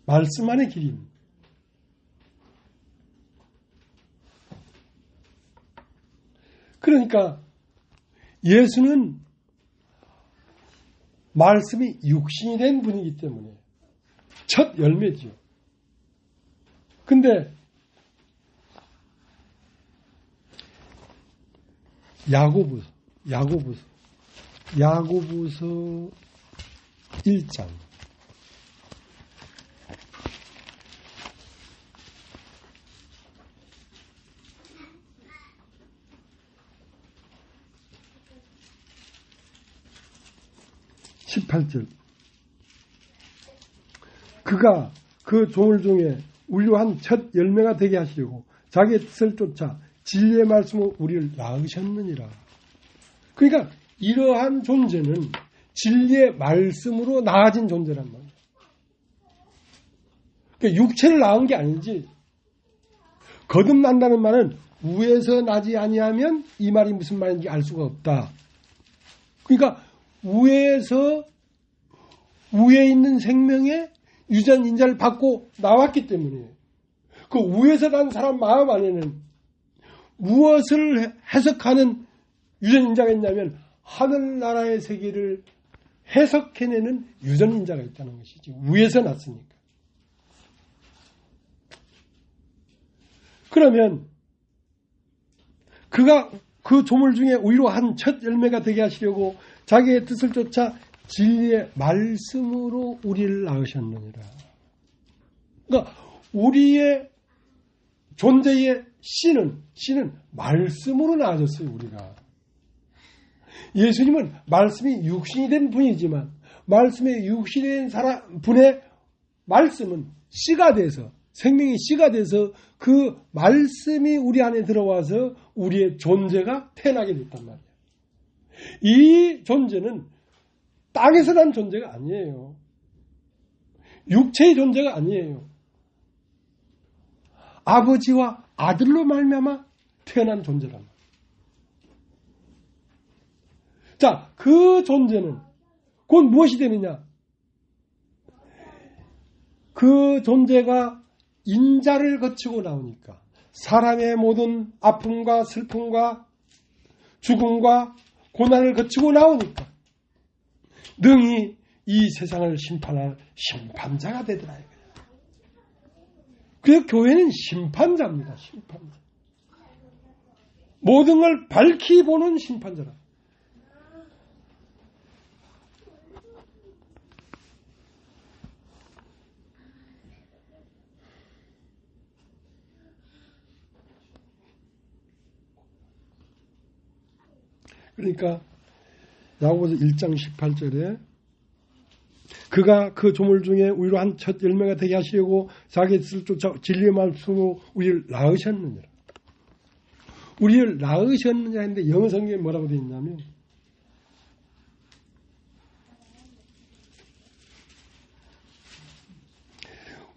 말씀 안에 길이 있는 거예요. 그러니까 예수는 말씀이 육신이 된 분이기 때문에 첫 열매죠. 근데 야고보서 1장 18절 그가 그 종을 중에 우리한 첫 열매가 되게 하시려고 자기의 뜻을 쫓아 진리의 말씀으로 우리를 낳으셨느니라. 그러니까 이러한 존재는 진리의 말씀으로 나아진 존재란 말이에요. 그러니까 육체를 낳은 게 아니지. 거듭난다는 말은 우에서 나지 아니하면 이 말이 무슨 말인지 알 수가 없다. 그러니까 우에 있는 생명의 유전인자를 받고 나왔기 때문에 그 우에서 난 사람 마음 안에는 무엇을 해석하는 유전인자가 있냐면 하늘나라의 세계를 해석해내는 유전인자가 있다는 것이지. 우에서 났으니까. 그러면 그가 그 조물 중에 우리로 한 첫 열매가 되게 하시려고 자기의 뜻을 쫓아 진리의 말씀으로 우리를 낳으셨느니라. 그러니까 우리의 존재의 씨는 말씀으로 낳아졌어요. 우리가. 예수님은 말씀이 육신이 된 분이지만 말씀의 육신이 된 분의 말씀은 씨가 돼서 생명이 씨가 돼서 그 말씀이 우리 안에 들어와서 우리의 존재가 태어나게 됐단 말이에요. 이 존재는 땅에서 난 존재가 아니에요. 육체의 존재가 아니에요. 아버지와 아들로 말미암아 태어난 존재란 말이에요. 자, 그 존재는 곧 무엇이 되느냐? 그 존재가 인자를 거치고 나오니까 사람의 모든 아픔과 슬픔과 죽음과 고난을 거치고 나오니까 능히 이 세상을 심판할 심판자가 되더라. 그래서 교회는 심판자입니다. 심판자. 모든 걸 밝히 보는 심판자라. 그러니까 야고보서 1장 18절에 그가 그 조물 중에 우리로 한 첫 열매가 되게 하시려고 자기의 뜻을 쫓아 진리의 말씀으로 우리를 낳으셨느니라. 우리를 낳으셨느냐 했는데 영어 성경에 뭐라고 되어 있냐면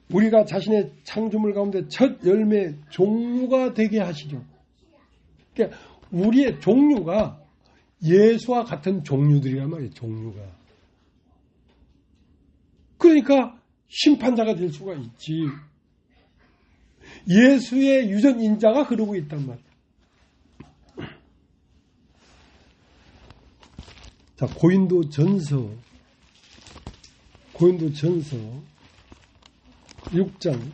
우리가 자신의 창조물 가운데 첫 열매 종류가 되게 하시죠. 그러니까 우리의 종류가 예수와 같은 종류들이란 말이에요. 종류가. 그러니까 심판자가 될 수가 있지. 예수의 유전 인자가 흐르고 있단 말이에요. 자, 고린도전서 6장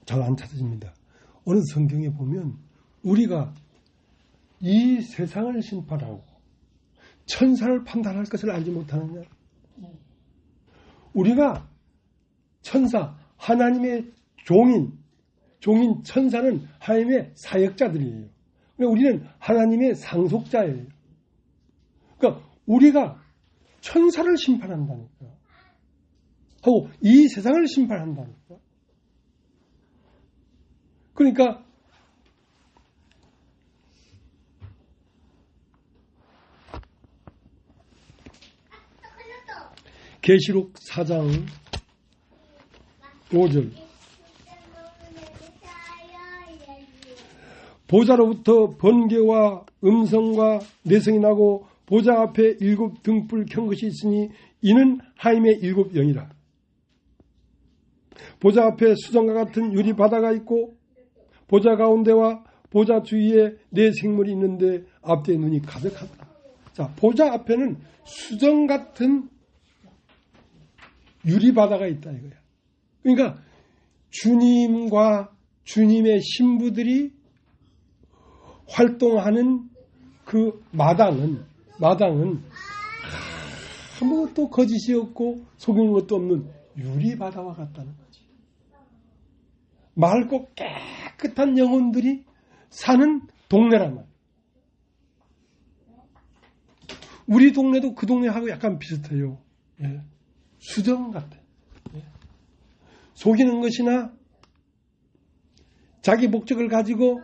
잘 안 찾아집니다. 어느 성경에 보면 우리가 이 세상을 심판하고 천사를 판단할 것을 알지 못하느냐? 우리가 천사, 하나님의 종인 천사는 하나님의 사역자들이에요. 우리는 하나님의 상속자예요. 그러니까 우리가 천사를 심판한다니까. 하고 이 세상을 심판한다니까. 그러니까 계시록 4장 5절 보좌로부터 번개와 음성과 내성이 나고 보좌 앞에 7 등불 켠 것이 있으니 이는 하나님의 7 영이라. 보좌 앞에 수정과 같은 유리 바다가 있고 보좌 가운데와 보좌 주위에 4 생물이 있는데 앞뒤에 눈이 가득하더라. 자, 보좌 앞에는 수정 같은 유리 바다가 있다 이거야. 그러니까 주님과 주님의 신부들이 활동하는 그 마당은 아무것도 거짓이 없고 속이는 것도 없는 유리 바다와 같다는 거지. 맑고 깨끗한 영혼들이 사는 동네란 말이야. 우리 동네도 그 동네하고 약간 비슷해요. 예. 수정 같아. 예. 속이는 것이나 자기 목적을 가지고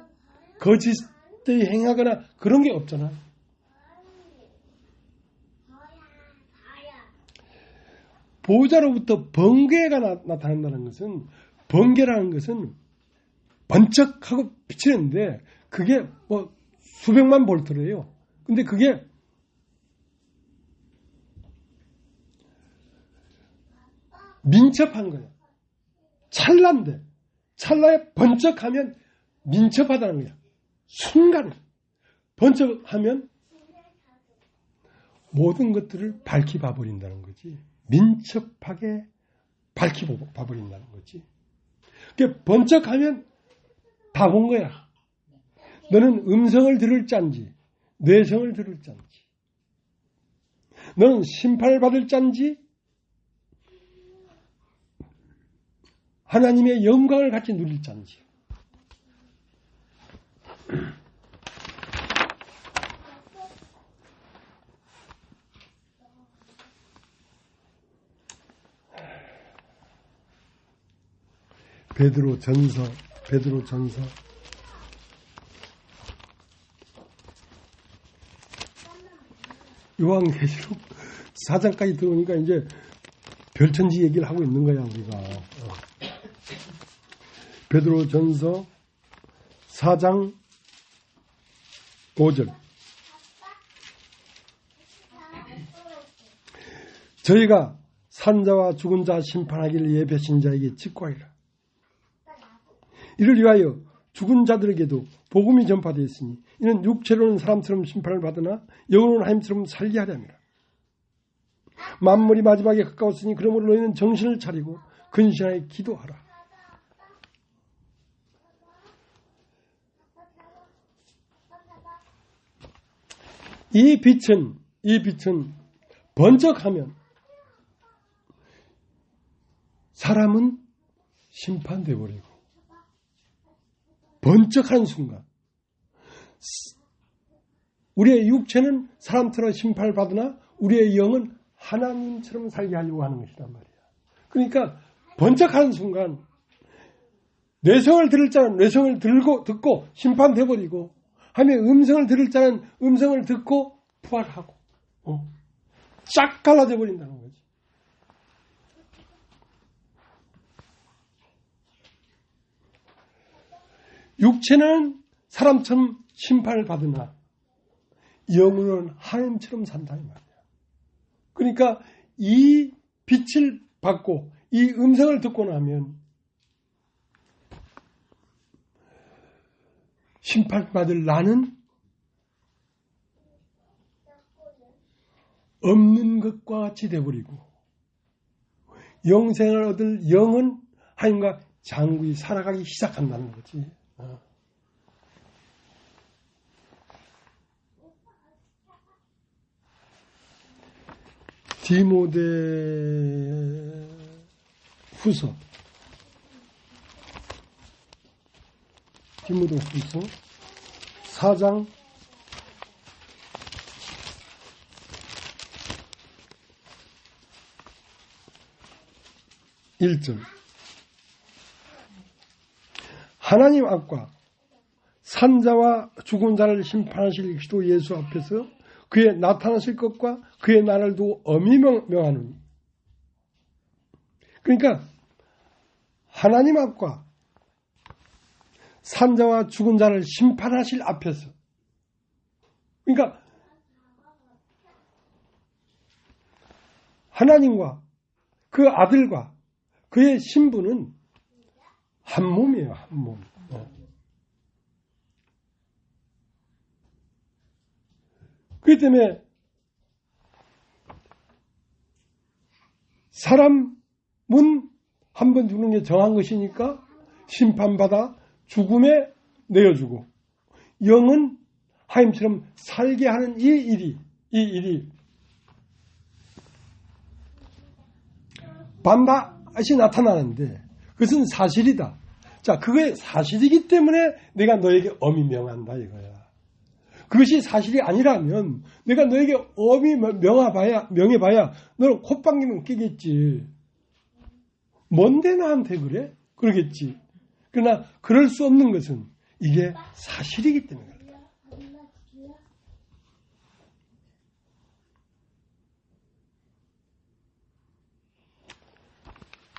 거짓되이 행하거나 그런 게 없잖아. 보좌로부터 번개가 나타난다는 것은, 번개라는 것은 번쩍하고 비치는데 그게 뭐 수백만 볼트래요. 근데 그게 민첩한 거야. 찰나인데 찰나에 번쩍하면 민첩하다는 거야. 순간에 번쩍하면 모든 것들을 밝히 봐버린다는 거지. 민첩하게 밝히 봐버린다는 거지. 그게 번쩍하면 다 본 거야. 너는 음성을 들을 짠지 내성을 들을 짠지, 너는 심판을 받을 짠지, 하나님의 영광을 같이 누릴 짠지. 베드로전서 요한계시록 4장까지 들어오니까 이제 별천지 얘기를 하고 있는 거야, 우리가. 베드로전서 4장 5절. 저희가 산자와 죽은 자 심판하기를 예배신 자에게 직구하리라. 이를 위하여 죽은 자들에게도 복음이 전파되었으니 이는 육체로는 사람처럼 심판을 받으나 영으로는 하나님처럼 살게 하려 함이라. 만물이 마지막에 가까웠으니 그러므로 너희는 정신을 차리고 근신하여 기도하라. 이 빛은 번쩍하면 사람은 심판돼 버리고, 번쩍한 순간 우리의 육체는 사람처럼 심판을 받으나 우리의 영은 하나님처럼 살게 하려고 하는 것이란 말이야. 그러니까 번쩍하는 순간 뇌성을 들을 자는 뇌성을 듣고 심판돼 버리고, 하나님의 음성을 들을 자는 음성을 듣고 부활하고, 쫙 갈라져 버린다는 거지. 육체는 사람처럼 심판을 받으나 영으로는 하나님처럼 산다는 말이야. 그러니까 이 빛을 받고 이 음성을 듣고 나면 심판받을 나는 없는 것과 같이 되어버리고, 영생을 얻을 영은 하나님과 장구히 살아가기 시작한다는 거지. 디모데 후서 4장 1절. 하나님 앞과 산자와 죽은 자를 심판하실 그리스도 예수 앞에서 그의 나타나실 것과 그의 날을 두고 엄히 명하노니. 그러니까 하나님 앞과 산자와 죽은 자를 심판하실 앞에서, 그러니까 하나님과 그 아들과 그의 신부는 한 몸이에요, 한 몸. 그렇기 때문에 사람은 한 번 죽는 게 정한 것이니까 심판받아 죽음에 내어주고, 영은 하나님처럼 살게 하는 이 일이 반드시 나타나는데 그것은 사실이다. 자, 그게 사실이기 때문에 내가 너에게 엄히 명한다 이거야. 그것이 사실이 아니라면 내가 너에게 엄히 명해봐야 너는 콧방귀는 끼겠지. 뭔데 나한테 그래? 그러겠지. 그러나 그럴 수 없는 것은 이게 사실이기 때문에 그렇다.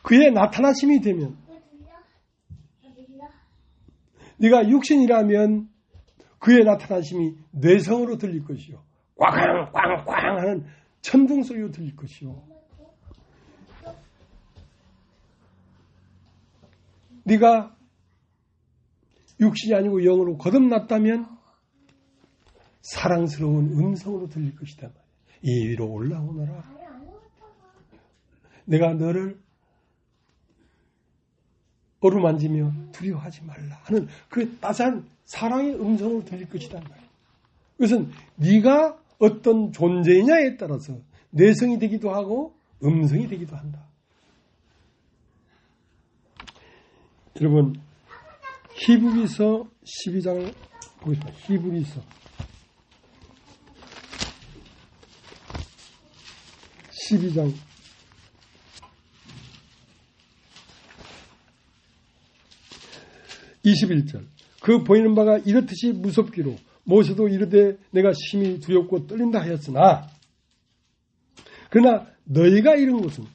그의 나타나심이 되면, 네가 육신이라면 그의 나타나심이 뇌성으로 들릴 것이요, 꽝꽝꽝 하는 천둥 소리로 들릴 것이요, 네가 육신이 아니고 영으로 거듭났다면 사랑스러운 음성으로 들릴 것이다. 이 위로 올라오너라. 내가 너를 어루만지며 두려워하지 말라 하는 그 따스한 사랑의 음성으로 들릴 것이다. 그것은 네가 어떤 존재이냐에 따라서 내성이 되기도 하고 음성이 되기도 한다. 여러분 히브리서 12장을 보겠습니다. 히브리서 12장 21절 그 보이는 바가 이렇듯이 무섭기로 모세도 이르되 내가 심히 두렵고 떨린다 하였으나 그러나 너희가 이룬 것은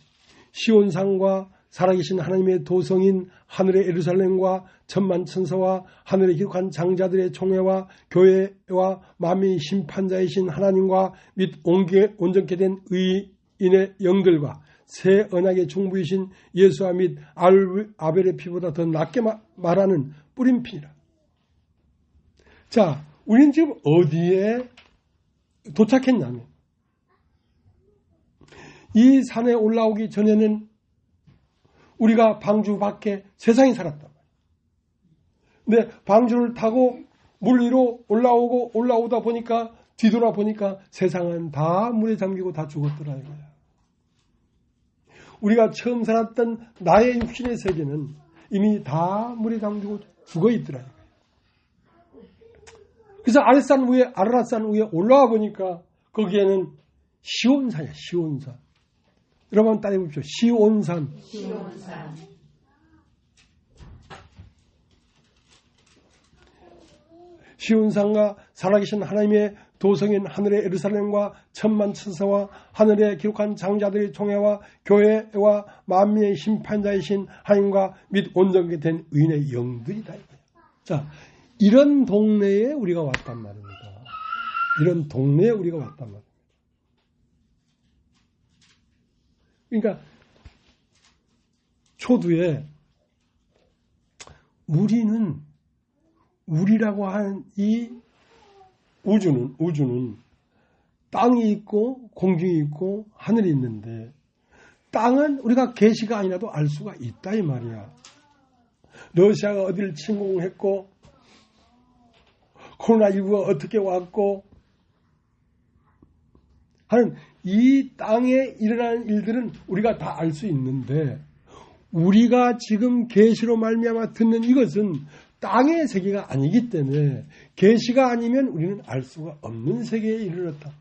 시온산과 살아계신 하나님의 도성인 하늘의 예루살렘과 천만 천사와 하늘에 기록한 장자들의 총회와 교회와 만민의 심판자이신 하나님과 및 온전케 된 의인의 영들과 새 언약의 중부이신 예수와 및 아벨의 피보다 더 낫게 말하는 뿌린 피라. 자, 우리는 지금 어디에 도착했냐면 이 산에 올라오기 전에는 우리가 방주 밖에 세상에 살았단 말이에요. 근데 방주를 타고 물 위로 올라오다 보니까 뒤돌아 보니까 세상은 다 물에 잠기고 다 죽었더라 이거야. 우리가 처음 살았던 나의 육신의 세계는 이미 다 물에 잠기고 죽어 있더라 이거야. 그래서 아라랏산 위에 올라와 보니까 거기에는 시온산이야, 시온산. 여러분 따라해 보십시오. 시온산. 시온산. 시온산과 살아계신 하나님의 도성인 하늘의 예루살렘과 천만 천사와 하늘에 기록한 장자들의 총회와 교회와 만민의 심판자이신 하나님과 및 온전케 된 의인의 영들이다. 자, 이런 동네에 우리가 왔단 말입니다. 이런 동네에 우리가 왔단 말입니다. 그러니까 초두에 우리라고 하는 이 우주는 땅이 있고 공중이 있고 하늘이 있는데 땅은 우리가 계시가 아니라도 알 수가 있다 이 말이야. 러시아가 어디를 침공했고 코로나19가 어떻게 왔고 하는 이 땅에 일어나는 일들은 우리가 다 알 수 있는데 우리가 지금 계시로 말미암아 듣는 이것은 땅의 세계가 아니기 때문에 계시가 아니면 우리는 알 수가 없는 세계에 이르렀다.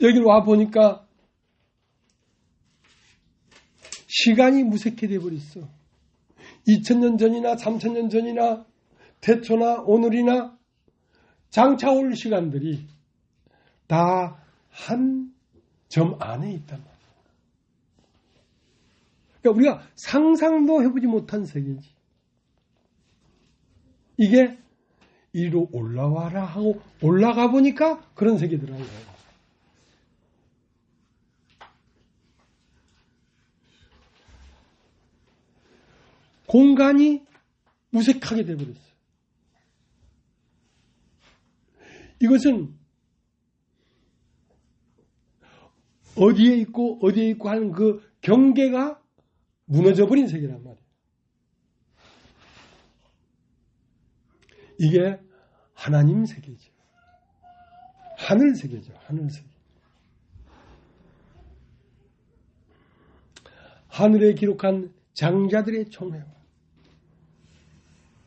여기 와 보니까 시간이 무색해 돼버렸어. 2000년 전이나 3000년 전이나 태초나 오늘이나 장차 올 시간들이 다 한 점 안에 있단 말이야. 그러니까 우리가 상상도 해보지 못한 세계지. 이게 이리로 올라와라 하고 올라가 보니까 그런 세계더라고요. 공간이 무색하게 되어버렸어요. 이것은 어디에 있고 하는 그 경계가 무너져버린 세계란 말이에요. 이게 하나님 세계죠. 하늘 세계죠. 하늘 세계. 하늘에 기록한 장자들의 총회와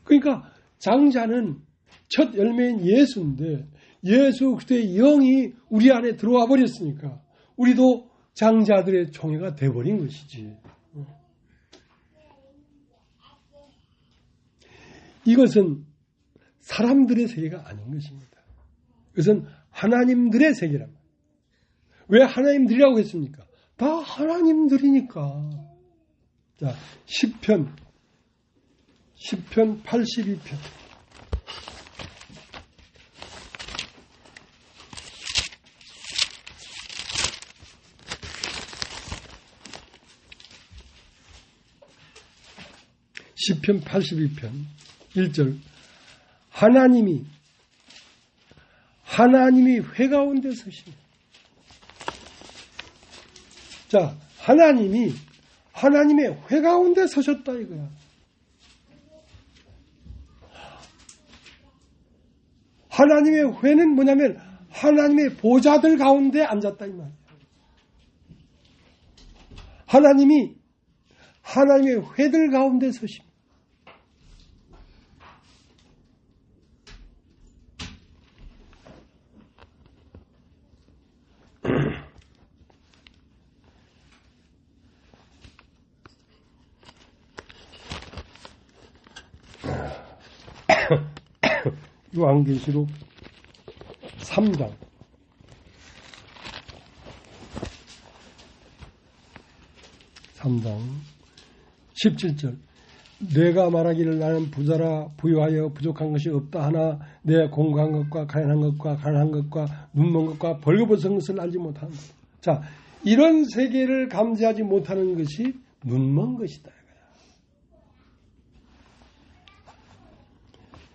그러니까 장자는 첫 열매인 예수인데 예수 그리스도의 영이 우리 안에 들어와 버렸으니까 우리도 장자들의 총회가 돼버린 것이지. 이것은 사람들의 세계가 아닌 것입니다. 이것은 하나님들의 세계란 말이에요. 왜 하나님들이라고 했습니까? 다 하나님들이니까. 자, 시편 82편. 시편 82편 1절 하나님이 회 가운데 서시네. 자, 하나님이 하나님의 회 가운데 서셨다 이거야. 하나님의 회는 뭐냐면 하나님의 보좌들 가운데 앉았다 이 말이에요. 하나님이 하나님의 회들 가운데 서십니다. 요한계시록 3장 17절 내가 말하기를 나는 부자라 부유하여 부족한 것이 없다 하나 내 공고한 것과 가난한 것과 가난한 것과 눈먼 것과 벌거벗은 것을 알지 못한다. 자, 이런 세계를 감지하지 못하는 것이 눈먼 것이다.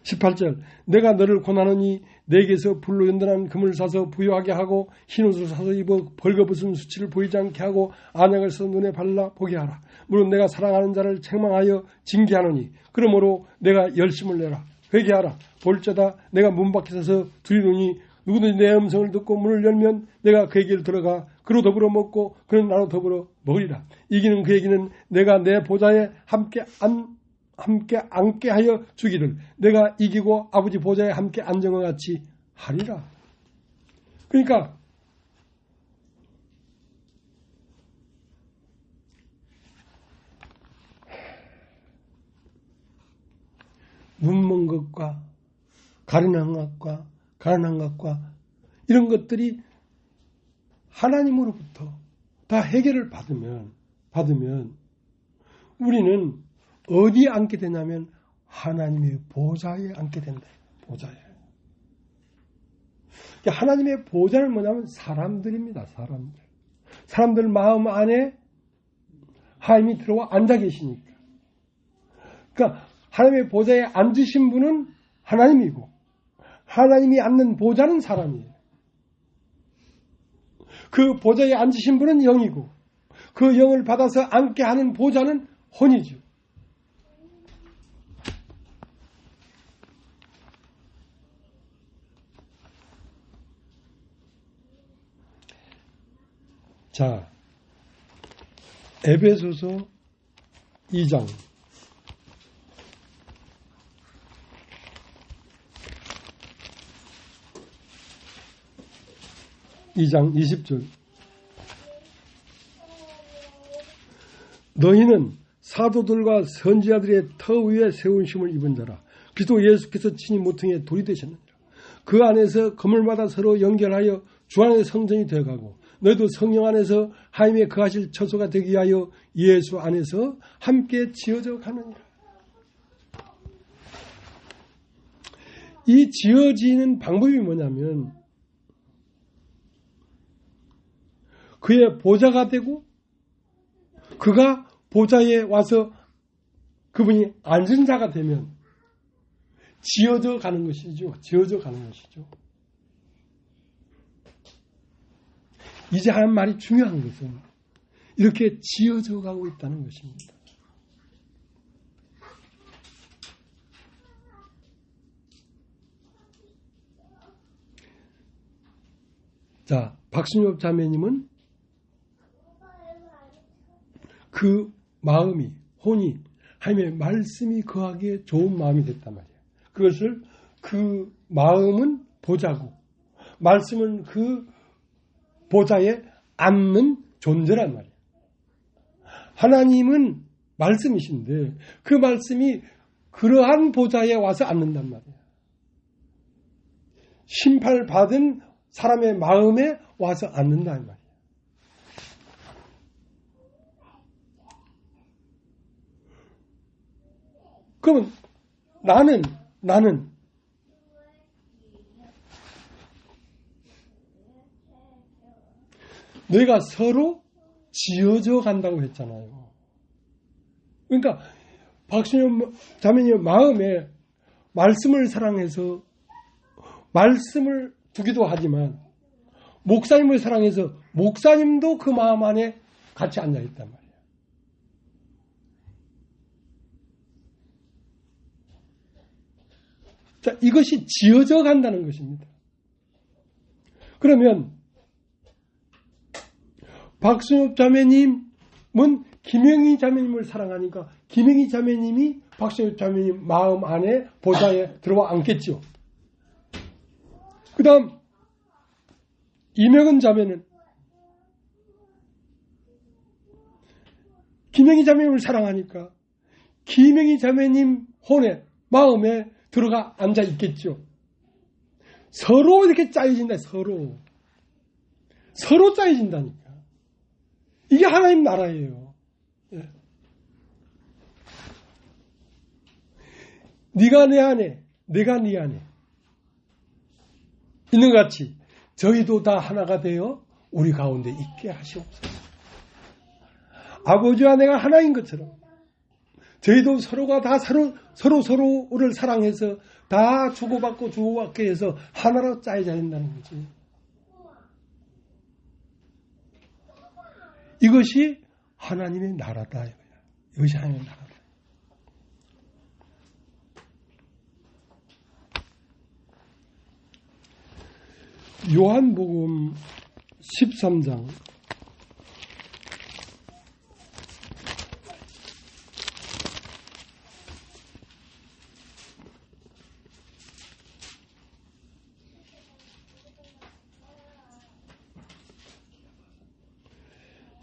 18절 내가 너를 고난하니 내게서 불로 연단한 금을 사서 부유하게 하고 흰옷을 사서 입어 벌거벗은 수치를 보이지 않게 하고 안약을 써 눈에 발라 보게 하라. 물론 내가 사랑하는 자를 책망하여 징계하노니 그러므로 내가 열심을 내라. 회개하라. 볼자다 내가 문 밖에 서서 두리노니 누구든지 내 음성을 듣고 문을 열면 내가 그에게로 들어가 그로 더불어 먹고 그는 나로 더불어 먹으리라. 이기는 그에게는 내가 내 보좌에 함께 앉게 하여 주기를 내가 이기고 아버지 보좌에 함께 앉은 것 같이 하리라. 그러니까 눈먼 것과 가련한 것과 가난한 것과 이런 것들이 하나님으로부터 다 해결을 받으면 우리는 어디에 앉게 되냐면 하나님의 보좌에 앉게 된다. 보좌에. 하나님의 보좌는 뭐냐면 사람들입니다. 사람들 마음 안에 하나님이 들어와 앉아 계시니까. 그러니까 하나님의 보좌에 앉으신 분은 하나님이고 하나님이 앉는 보좌는 사람이에요. 그 보좌에 앉으신 분은 영이고 그 영을 받아서 앉게 하는 보좌는 혼이죠. 자, 에베소서 2장 20절 너희는 사도들과 선지자들의 터 위에 세운심을 입은 자라. 그리스도 예수께서 친히 모퉁이에 돌이 되셨느니라. 그 안에서 건물마다 서로 연결하여 주 안에 성전이 되어가고 너희도 성령 안에서 하나님의 거하실 처소가 되기 위하여 예수 안에서 함께 지어져 가느니라. 이 지어지는 방법이 뭐냐면 그의 보좌가 되고 그가 보좌에 와서 그분이 앉은 자가 되면 지어져 가는 것이죠. 지어져 가는 것이죠. 이제 하는 말이 중요한 것은 이렇게 지어져 가고 있다는 것입니다. 자, 박순엽 자매님은 그 마음이, 혼이 하나님의 말씀이 거하기에 좋은 마음이 됐단 말이에요. 그것을 그 마음은 보좌고 말씀은 그 보좌에 앉는 존재란 말이에요. 하나님은 말씀이신데 그 말씀이 그러한 보좌에 와서 앉는단 말이에요. 심판받은 사람의 마음에 와서 앉는단 말이에요. 그러면 나는 너희가 서로 지어져 간다고 했잖아요. 그러니까 박순영 자매님 마음에 말씀을 사랑해서 말씀을 두기도 하지만 목사님을 사랑해서 목사님도 그 마음 안에 같이 앉아있단 말이에요. 자, 이것이 지어져 간다는 것입니다. 그러면 박순엽 자매님은 김영희 자매님을 사랑하니까 김영희 자매님이 박순엽 자매님 마음 안에 보좌에 들어와 앉겠죠. 그 다음 이명은 자매는 김영희 자매님을 사랑하니까 김영희 자매님 혼에 마음에 들어가 앉아 있겠죠. 서로 이렇게 짜여진다. 서로 짜여진다니까. 이게 하나님 나라예요. 예. 네가 내 안에, 내가 네 안에 있는 것 같이 저희도 다 하나가 되어 우리 가운데 있게 하시옵소서. 아버지와 내가 하나인 것처럼 저희도 서로가 다 서로를 사랑해서 다 주고받고 해서 하나로 짜여져야 된다는 거지. 이것이 하나님의 나라다. 이것이 하나님의 나라다. 요한복음 13장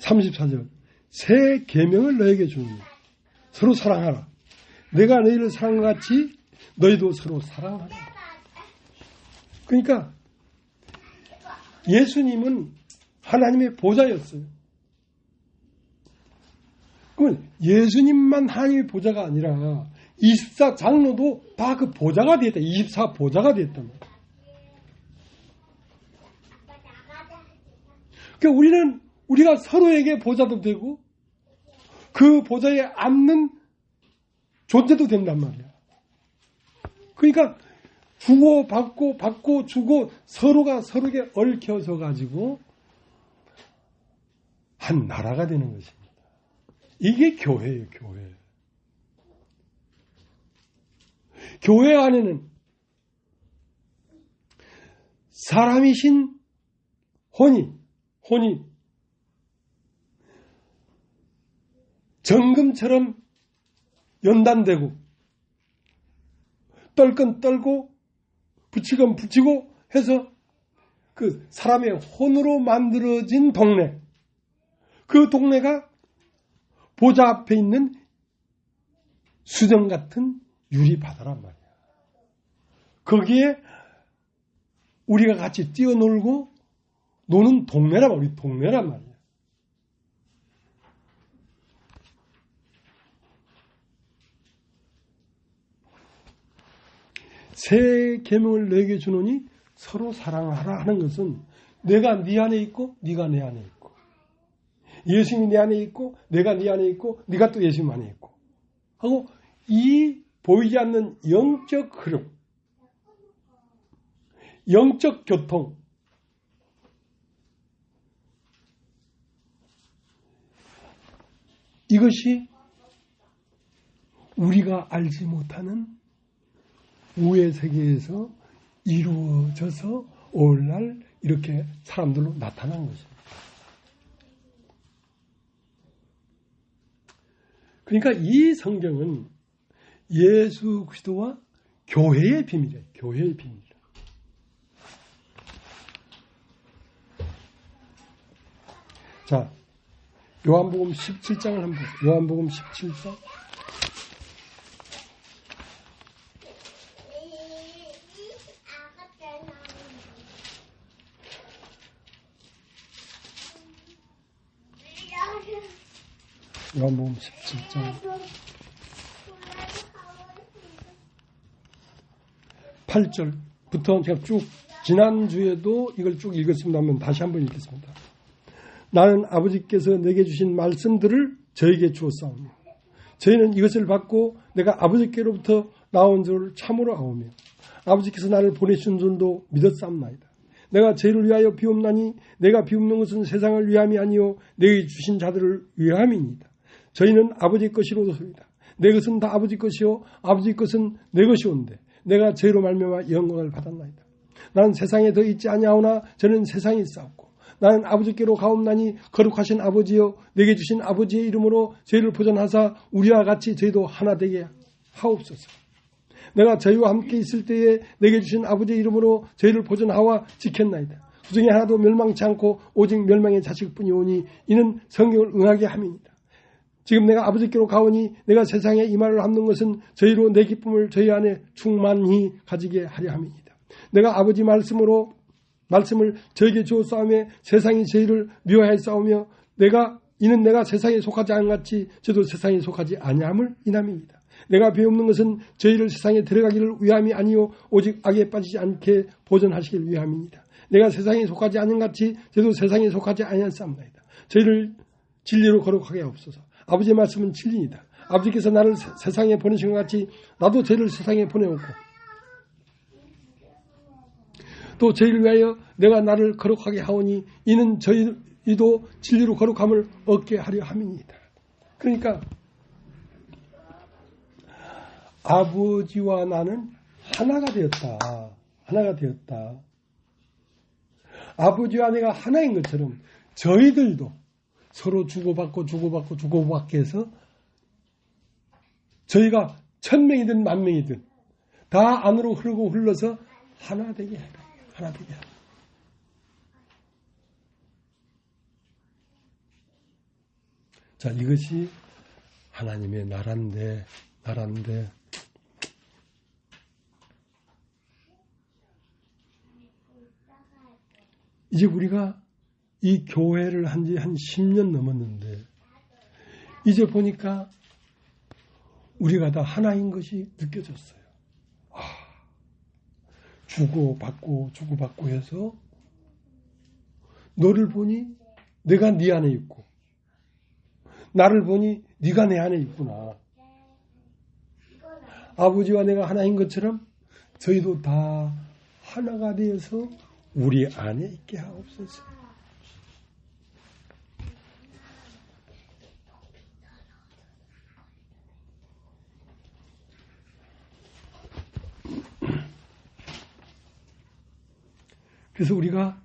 34절 새 계명을 너에게 주노니 서로 사랑하라. 내가 너희를 사랑한 것 같이 너희도 서로 사랑하라. 그러니까 예수님은 하나님의 보좌였어요. 그러면 예수님만 하나님의 보좌가 아니라 24 장로도 다 그 보좌가 되었다. 24 보좌가 되었단 말이에요. 그러니까 우리가 서로에게 보좌도 되고 그 보좌에 앉는 존재도 된단 말이야. 그러니까 주고 받고 주고 서로가 서로에게 얽혀서 가지고 한 나라가 되는 것입니다. 이게 교회예요, 교회. 교회 안에는 사람이신 혼이 정금처럼 연단되고 떨건 떨고 붙이건 붙이고 해서 그 사람의 혼으로 만들어진 동네, 그 동네가 보좌 앞에 있는 수정 같은 유리바다란 말이야. 거기에 우리가 같이 뛰어놀고 노는 동네란 말이야. 우리 동네란 말이야. 새 계명을 너에게 주노니 서로 사랑하라 하는 것은 내가 네 안에 있고 네가 내 안에 있고 예수님이 내 안에 있고 내가 네 안에 있고 네가 또 예수님 안에 있고 하고 이 보이지 않는 영적 흐름, 영적 교통, 이것이 우리가 알지 못하는 우의 세계에서 이루어져서 오늘날 이렇게 사람들로 나타난 것입니다. 그러니까 이 성경은 예수 그리스도와 교회의 비밀이에요. 교회의 비밀. 자, 요한복음 17장을 한번 보세요. 요한복음 17장. 요한복음 17장 8절부터 제가 쭉 지난주에도 이걸 쭉 읽었습니다만 다시 한번 읽겠습니다. 나는 아버지께서 내게 주신 말씀들을 저에게 주었사오며 저희는 이것을 받고 내가 아버지께로부터 나온 줄 참으로 아오며 아버지께서 나를 보내신 줄도 믿었사옵나이다. 내가 저희를 위하여 비옵나니 내가 비옵는 것은 세상을 위함이 아니요 내게 주신 자들을 위함이니이다. 저희는 아버지 것이로소이다. 내 것은 다 아버지 것이요 아버지 것은 내 것이온데 내가 죄로 말미암아 영광을 받았나이다. 나는 세상에 더 있지 아니하오나 저는 세상에 있사옵고 나는 아버지께로 가옵나니 거룩하신 아버지여 내게 주신 아버지의 이름으로 저희를 보존하사 우리와 같이 저희도 하나 되게 하옵소서. 내가 저희와 함께 있을 때에 내게 주신 아버지의 이름으로 저희를 보존하와 지켰나이다. 그 중에 하나도 멸망치 않고 오직 멸망의 자식뿐이오니 이는 성경을 응하게 함이니이다. 지금 내가 아버지께로 가오니 내가 세상에 이 말을 함는 것은 저희로 내 기쁨을 저희 안에 충만히 가지게 하려 함이니이다. 내가 아버지 말씀을 저에게 주었사오며 세상이 저희를 미워하였사오며 이는 내가 세상에 속하지 않은 같이 저도 세상에 속하지 아니함을 인함입니다. 내가 배우는 것은 저희를 세상에 들어가기를 위함이 아니요 오직 악에 빠지지 않게 보존하시길 위함입니다. 내가 세상에 속하지 않은 같이 저도 세상에 속하지 아니하였사옵나이다. 저희를 진리로 거룩하게 하옵소서. 아버지의 말씀은 진리이다. 아버지께서 나를 세상에 보내신 것 같이 나도 저희를 세상에 보내었고 또 저희를 위하여 내가 나를 거룩하게 하오니 이는 저희도 진리로 거룩함을 얻게 하려 함이니이다. 그러니까 아버지와 나는 하나가 되었다. 하나가 되었다. 아버지와 내가 하나인 것처럼 저희들도 서로 주고받고 해서 저희가 1000명이든 10,000명이든 다 안으로 흐르고 흘러서 하나 되게 해라. 하나 되게 해라. 자, 이것이 하나님의 나라인데 이제 우리가 이 교회를 한 지 한 10년 넘었는데 이제 보니까 우리가 다 하나인 것이 느껴졌어요. 주고받고 해서 너를 보니 내가 네 안에 있고 나를 보니 네가 내 안에 있구나. 아버지와 내가 하나인 것처럼 저희도 다 하나가 되어서 우리 안에 있게 하옵소서. 그래서 우리가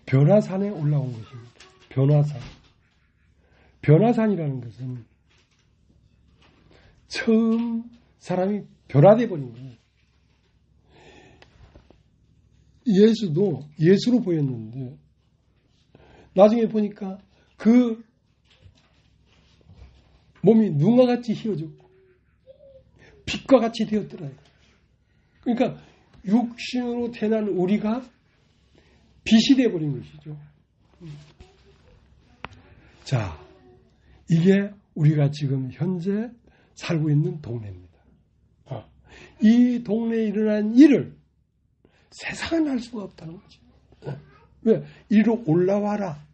변화산에 올라온 것입니다. 변화산. 변화산이라는 것은 처음 사람이 변화되어 버린 거예요. 예수도 예수로 보였는데 나중에 보니까 그 몸이 눈과 같이 휘어졌고 빛과 같이 되었더라고요. 그러니까 육신으로 태어난 우리가 빛이 되어버린 것이죠. 자, 이게 우리가 지금 현재 살고 있는 동네입니다. 이 동네에 일어난 일을 세상은 할 수가 없다는 거죠. 왜? 이리로 올라와라.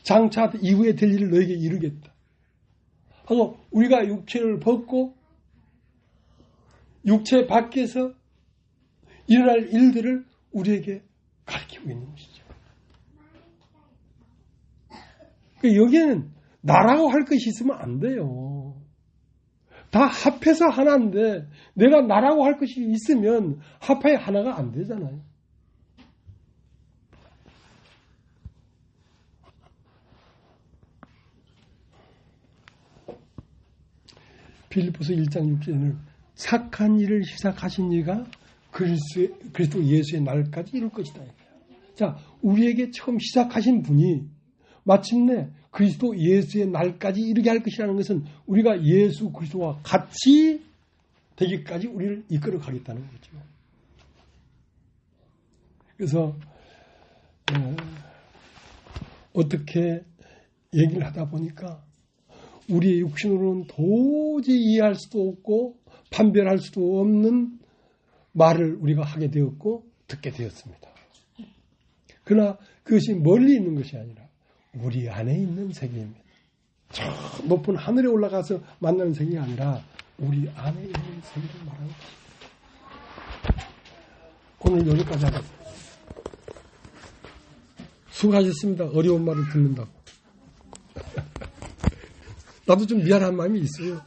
장차 이후에 될 일을 너에게 이루겠다. 하고 우리가 육체를 벗고 육체 밖에서 일어날 일들을 우리에게 가르치고 있는 것이죠. 여기에는 나라고 할 것이 있으면 안 돼요. 다 합해서 하나인데 내가 나라고 할 것이 있으면 합하여 하나가 안 되잖아요. 빌립보서 1장 6절에는 착한 일을 시작하신 이가 그리스도 예수의 날까지 이룰 것이다. 자, 우리에게 처음 시작하신 분이 마침내 그리스도 예수의 날까지 이르게 할 것이라는 것은 우리가 예수 그리스도와 같이 되기까지 우리를 이끌어 가겠다는 거죠. 그래서 어떻게 얘기를 하다 보니까 우리의 육신으로는 도저히 이해할 수도 없고 판별할 수도 없는 말을 우리가 하게 되었고 듣게 되었습니다. 그러나 그것이 멀리 있는 것이 아니라 우리 안에 있는 세계입니다. 저 높은 하늘에 올라가서 만나는 세계가 아니라 우리 안에 있는 세계를 말하는 것입니다. 오늘 여기까지 하겠습니다. 수고하셨습니다. 어려운 말을 듣는다고. 나도 좀 미안한 마음이 있어요.